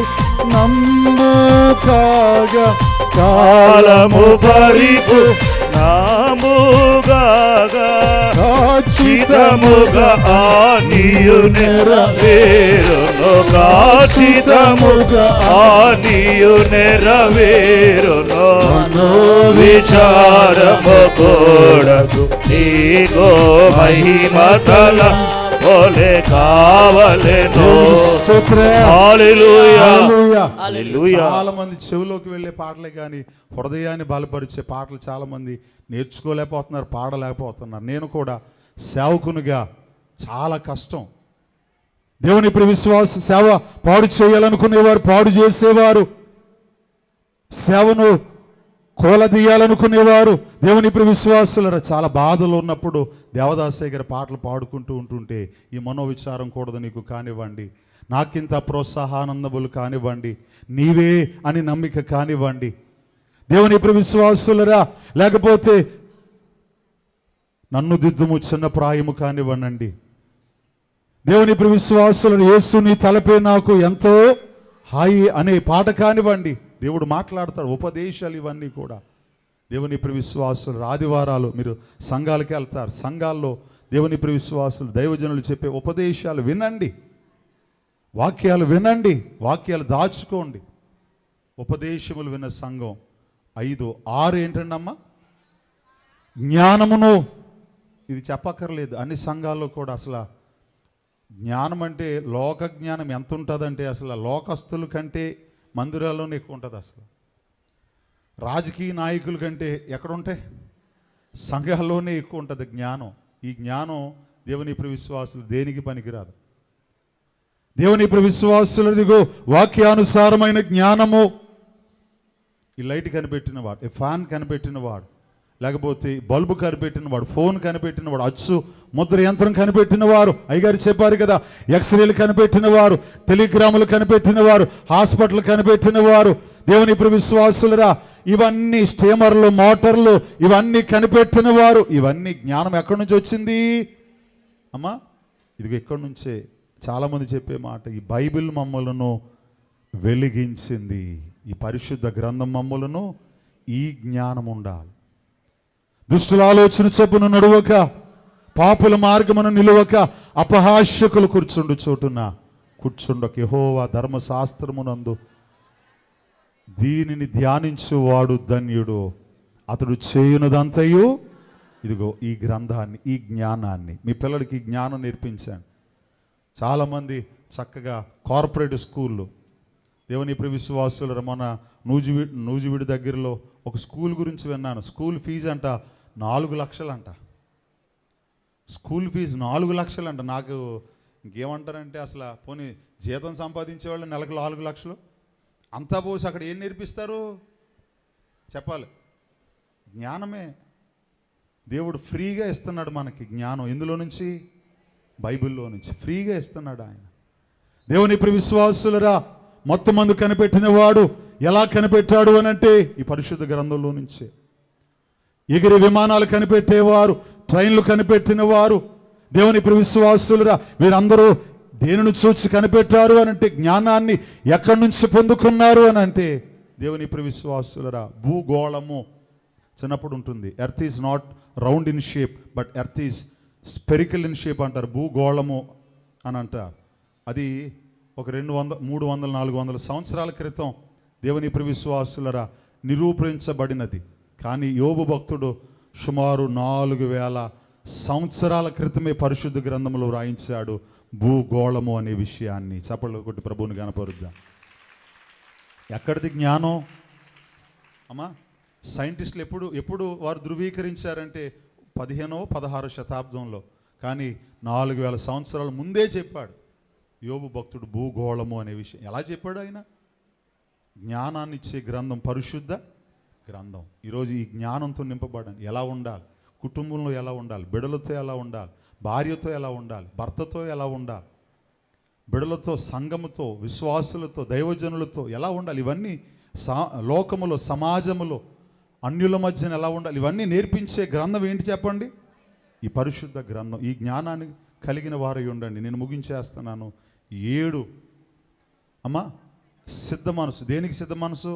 Speaker 1: నమ్ము కాగా
Speaker 5: కాలము పరిపు నాముగాగా ఖచ్చితముగా ఆనియు నెరవేరును, ఖచ్చితముగా ఆనియు నెరవేరును. విచారము కూడదు నీకో మహిమతల ఓలే కావలెను. హల్లెలూయా, హల్లెలూయా.
Speaker 3: చాలా మంది చెవిలోకి వెళ్ళే పాటలే కానీ హృదయాన్ని బలపరిచే పాటలు చాలా మంది నేర్చుకోలేకపోతున్నారు, పాడలేకపోతున్నారు. నేను కూడా సేవకునిగా చాలా కష్టం.
Speaker 1: దేవుని ఇప్పుడు విశ్వాస సేవ పాడు చేయాలనుకునేవారు పాడు చేసేవారు, సేవను కోలదీయాలనుకునేవారు. దేవుని ఇప్పుడు విశ్వాసులరా చాలా బాధలు ఉన్నప్పుడు దేవదాసయ్య గారి పాటలు పాడుకుంటూ ఉంటుంటే ఈ మనోవిచారం కూడదు నీకు కానివ్వండి, నాకింత ప్రోత్సాహానందములు కానివ్వండి, నీవే అని నమ్మిక కానివ్వండి. దేవుని ఇప్పుడు విశ్వాసులరా లేకపోతే నన్ను దిద్దుము చిన్న ప్రాయము కానివ్వండి. దేవుని ఇప్పుడు విశ్వాసులను యేసు నీ తలపే నాకు ఎంతో హాయి అనే పాట కానివ్వండి. దేవుడు మాట్లాడతాడు. ఉపదేశాలు ఇవన్నీ కూడా దేవుని ఇప్పుడు విశ్వాసులు ఆదివారాలు మీరు సంఘాలకి వెళ్తారు, సంఘాల్లో దేవుని ఇప్పుడు విశ్వాసులు దైవజనులు చెప్పే ఉపదేశాలు వినండి, వాక్యాలు వినండి, వాక్యాలు దాచుకోండి. ఉపదేశములు విన్న సంఘం 5, 6 ఏంటండమ్మా? జ్ఞానమును. ఇది చెప్పక్కర్లేదు, అన్ని సంఘాల్లో కూడా అసలు జ్ఞానం అంటే లోక జ్ఞానం ఎంత ఉంటుందంటే అసలు లోకస్తుల కంటే మందిరాల్లోనే ఎక్కువ ఉంటుంది. అసలు రాజకీయ నాయకుల కంటే ఎక్కడుంటాయి? సంఘాల్లోనే ఎక్కువ ఉంటుంది జ్ఞానం. ఈ జ్ఞానం దేవుని ఇప్పుడు విశ్వాసులు దేనికి పనికిరాదు. దేవుని ఇప్పుడు విశ్వాసులదిగో వాక్యానుసారమైన జ్ఞానము. ఈ లైట్ కనిపెట్టినవాడు, ఈ ఫ్యాన్ కనిపెట్టినవాడు, లేకపోతే బల్బు కనిపెట్టినవాడు, ఫోన్ కనిపెట్టినవాడు, అచ్చు ముద్ర యంత్రం కనిపెట్టినవారు, అయ్యగారు చెప్పారు కదా, ఎక్స్రేలు కనిపెట్టినవారు, టెలిగ్రాములు కనిపెట్టినవారు, హాస్పిటల్ కనిపెట్టినవారు. దేవుని ఇప్పుడు విశ్వాసులరా ఇవన్నీ స్టీమర్లు, మోటార్లు ఇవన్నీ కనిపెట్టినవారు. ఇవన్నీ జ్ఞానం ఎక్కడి నుంచి వచ్చింది అమ్మా? ఇదిగో ఎక్కడి నుంచే. చాలామంది చెప్పే మాట, ఈ బైబిల్ మమ్మలను వెలిగించింది, ఈ పరిశుద్ధ గ్రంథం మమ్మలను ఈ జ్ఞానం ఉండాలి. దుష్టుల ఆలోచన చొప్పున నడువక, పాపుల మార్గమును నిలువక, అపహాస్యకులు కూర్చుండు చోటున కూర్చుండక, యెహోవా ధర్మశాస్త్రమునందు దీనిని ధ్యానించువాడు ధన్యుడు, అతడు చేయునదంతయు ఇదిగో ఈ గ్రంథాన్ని, ఈ జ్ఞానాన్ని. మీ పిల్లలకి ఈ జ్ఞానం నేర్పించాను. చాలామంది చక్కగా కార్పొరేట్ స్కూళ్ళు, దేవుని ఇప్పుడు విశ్వాసులు మన నూజివీడి దగ్గరలో ఒక స్కూల్ గురించి విన్నాను. స్కూల్ ఫీజు అంట 4 లక్షలు అంట. స్కూల్ ఫీజు 4 లక్షలు అంట. నాకు
Speaker 3: ఇంకేమంటారంటే అసలు పోనీ జీతం సంపాదించే వాళ్ళు నెలకు 4 లక్షలు అంతా పోసి అక్కడ ఏం నేర్పిస్తారు చెప్పాలి? జ్ఞానమే. దేవుడు ఫ్రీగా ఇస్తున్నాడు మనకి జ్ఞానం. ఎందులో నుంచి? బైబిల్లో నుంచి ఫ్రీగా ఇస్తున్నాడు ఆయన.
Speaker 1: దేవుని ప్రియ విశ్వాసులరా, మొత్తం మందు కనిపెట్టిన వాడు ఎలా కనిపెట్టాడు అని అంటే
Speaker 3: ఈ పరిశుద్ధ గ్రంథంలో నుంచే.
Speaker 1: ఎగిరి విమానాలు కనిపెట్టేవారు, ట్రైన్లు కనిపెట్టిన వారు, దేవుని ప్రియ విశ్వాసులరా, వీరందరూ దేనిని చూసి కనిపెట్టారు అని అంటే, జ్ఞానాన్ని ఎక్కడి నుంచి పొందుకున్నారు అని అంటే,
Speaker 3: దేవుని ప్రియ విశ్వాసులరా, భూగోళము చిన్నప్పుడు ఉంటుంది. Earth is not round in shape but earth is spherical in shape అంటారు. భూగోళము అని అంటారు. అది ఒక 200, 300, 400 సంవత్సరాల క్రితం దేవుని ప్రియ విశ్వాసులరా నిరూపించబడినది. కానీ యోబు భక్తుడు సుమారు 4000 సంవత్సరాల క్రితమే పరిశుద్ధ గ్రంథంలో రాయించాడు భూగోళము అనే విషయాన్ని. చప్పట్లు కొట్టి ప్రభువుని కనపరుద్దాం. ఎక్కడిది జ్ఞానం అమ్మా? సైంటిస్టులు ఎప్పుడు వారు ధృవీకరించారంటే 15వ 16వ శతాబ్దంలో. కానీ 4000 సంవత్సరాల ముందే చెప్పాడు యోబు భక్తుడు భూగోళము అనే విషయం. ఎలా చెప్పాడు ఆయన? జ్ఞానాన్ని ఇచ్చే గ్రంథం పరిశుద్ధ గ్రంథం. ఈరోజు ఈ జ్ఞానంతో నింపబడండి. ఎలా ఉండాలి, కుటుంబంలో ఎలా ఉండాలి, బిడలతో ఎలా ఉండాలి, భార్యతో ఎలా ఉండాలి, భర్తతో ఎలా ఉండాలి, బిడలతో, సంఘముతో, విశ్వాసులతో, దైవజనులతో ఎలా ఉండాలి, ఇవన్నీ లోకములో, సమాజములో, అన్యుల మధ్యన ఎలా ఉండాలి, ఇవన్నీ నేర్పించే గ్రంథం ఏంటి చెప్పండి? ఈ పరిశుద్ధ గ్రంథం. ఈ జ్ఞానాన్ని కలిగిన వారై ఉండండి. నేను ముగించేస్తున్నాను. 7 అమ్మా సిద్ధ మనసు. దేనికి సిద్ధ మనసు?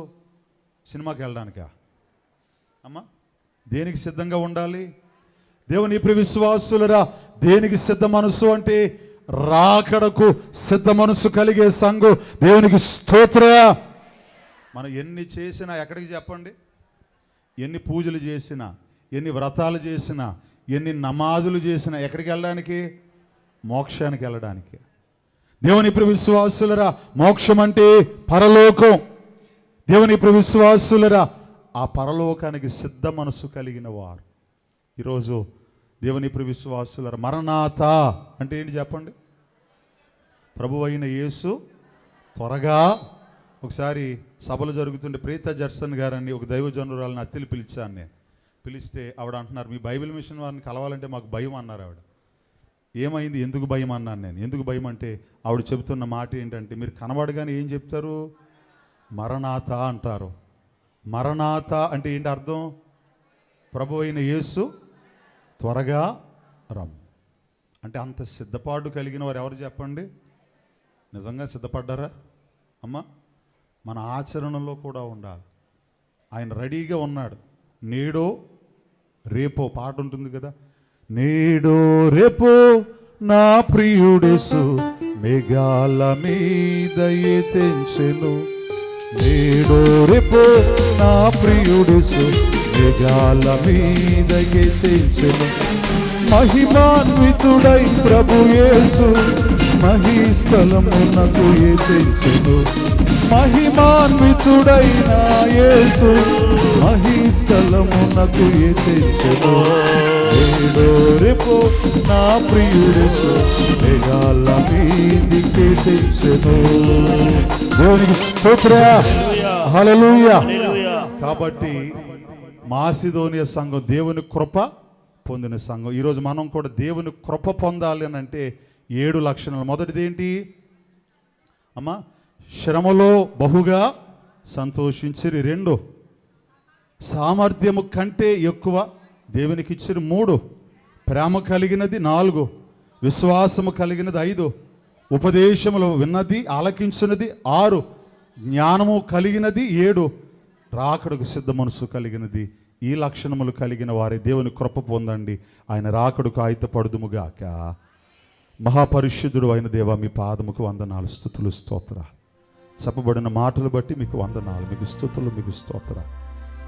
Speaker 3: సినిమాకి వెళ్ళడానికా అమ్మా? దేనికి సిద్ధంగా ఉండాలి?
Speaker 1: దేవుని ప్రియ విశ్వాసులరా, దేనికి సిద్ధ మనసు అంటే రాకడకు సిద్ధ మనసు కలిగే సంఘం. దేవునికి స్తోత్ర.
Speaker 3: మనం ఎన్ని చేసినా ఎక్కడికి చెప్పండి? ఎన్ని పూజలు చేసినా, ఎన్ని వ్రతాలు చేసినా, ఎన్ని నమాజులు చేసినా ఎక్కడికి వెళ్ళడానికి? మోక్షానికి వెళ్ళడానికి.
Speaker 1: దేవుని ప్రియ విశ్వాసులరా, మోక్షం అంటే పరలోకం. దేవుని ప్రియ విశ్వాసులరా,
Speaker 3: ఆ పరలోకానికి సిద్ధ మనసు కలిగిన వారు ఈరోజు దేవుని ప్రియ విశ్వాసులరా, మరణాత అంటే ఏంటి చెప్పండి? ప్రభు అయిన యేసు త్వరగా. ఒకసారి సభలు జరుగుతుంటే ప్రీత జడ్సన్ గారని ఒక దైవజనురాలని అత్తిలి పిలిచాను నేను. పిలిస్తే ఆవిడ అంటున్నారు, మీ బైబిల్ మిషన్ వారిని కలవాలంటే మాకు భయం అన్నారు ఆవిడ. ఏమైంది, ఎందుకు భయం అన్నాను నేను. ఎందుకు భయం అంటే ఆవిడ చెబుతున్న మాట ఏంటంటే, మీరు కనబడగానే ఏం చెప్తారు? మరణాత అంటారు. మరణాత అంటే ఏంటి అర్థం? ప్రభు అయిన యేసు త్వరగా రమ్ అంటే అంత సిద్ధపాటు కలిగిన వారు ఎవరు చెప్పండి? నిజంగా సిద్ధపడ్డారా అమ్మా? మన ఆచరణలో కూడా ఉండాలి. ఆయన రెడీగా ఉన్నాడు. నేడో రేపో పాట ఉంటుంది కదా,
Speaker 1: నేడో రేపో నా ప్రియుడేసు మేఘాల మీద తెంచెను. నేడో రేపో నా ప్రియుడేసు మేఘాల మీద తెంచెను. మహిమాన్వితుడై ప్రభు యేసు మహిస్థలమునకు తెంచెను. మహిమాన్వితుడైన యేసు మహిస్థలమునకు తెంచెను. నేడో రేపో నా ప్రియుడేసు మేఘాల మీదికి తెంచెను. దేవునికి స్తోత్ర. హల్లెలూయా.
Speaker 3: కాబట్టి మాసిదోనియ సంఘం దేవుని కృప పొందిన సంఘం. ఈరోజు మనం కూడా దేవుని కృప పొందాలి అని అంటే 7 లక్షణాలు. మొదటిది ఏంటి అమ్మా? శ్రమలో బహుగా సంతోషించిరి. 2 సామర్థ్యము కంటే ఎక్కువ దేవునికి ఇచ్చిరి. 3 ప్రేమ కలిగినది. 4 విశ్వాసము కలిగినది. 5 ఉపదేశములు విన్నది ఆలకించినది. 6 జ్ఞానము కలిగినది. 7 రాకడకు సిద్ధ మనసు కలిగినది. ఈ లక్షణములు కలిగిన వారే దేవుని కృప పొందండి. ఆయన రాకడకు ఆయుధపడుదుముగాక. మహాపరిశుద్ధుడు అయిన దేవా, మీ పాదముకు వందనాలు, స్తుతులు, స్తోత్ర. చెప్పబడిన మాటలు బట్టి మీకు వందనాలు, మీకు స్తుతులు, మీకు స్తోత్ర.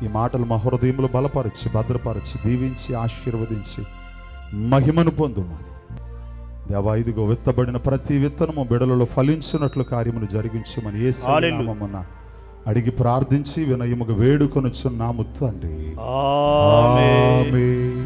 Speaker 3: ఈ మాటలు మా హృదయములు బలపరిచి, భద్రపరిచి, దీవించి, ఆశీర్వదించి మహిమను పొందుమని దేవా, ఇదిగో విత్తబడిన ప్రతి విత్తనము బిడలలో ఫలించినట్లు కార్యమును జరిగించమని యేసు నామమున అడిగి ప్రార్థించి వినయముగా వేడుకొనుచున్నాము తండ్రి.
Speaker 5: ఆమేన్.
Speaker 3: ఆమేన్.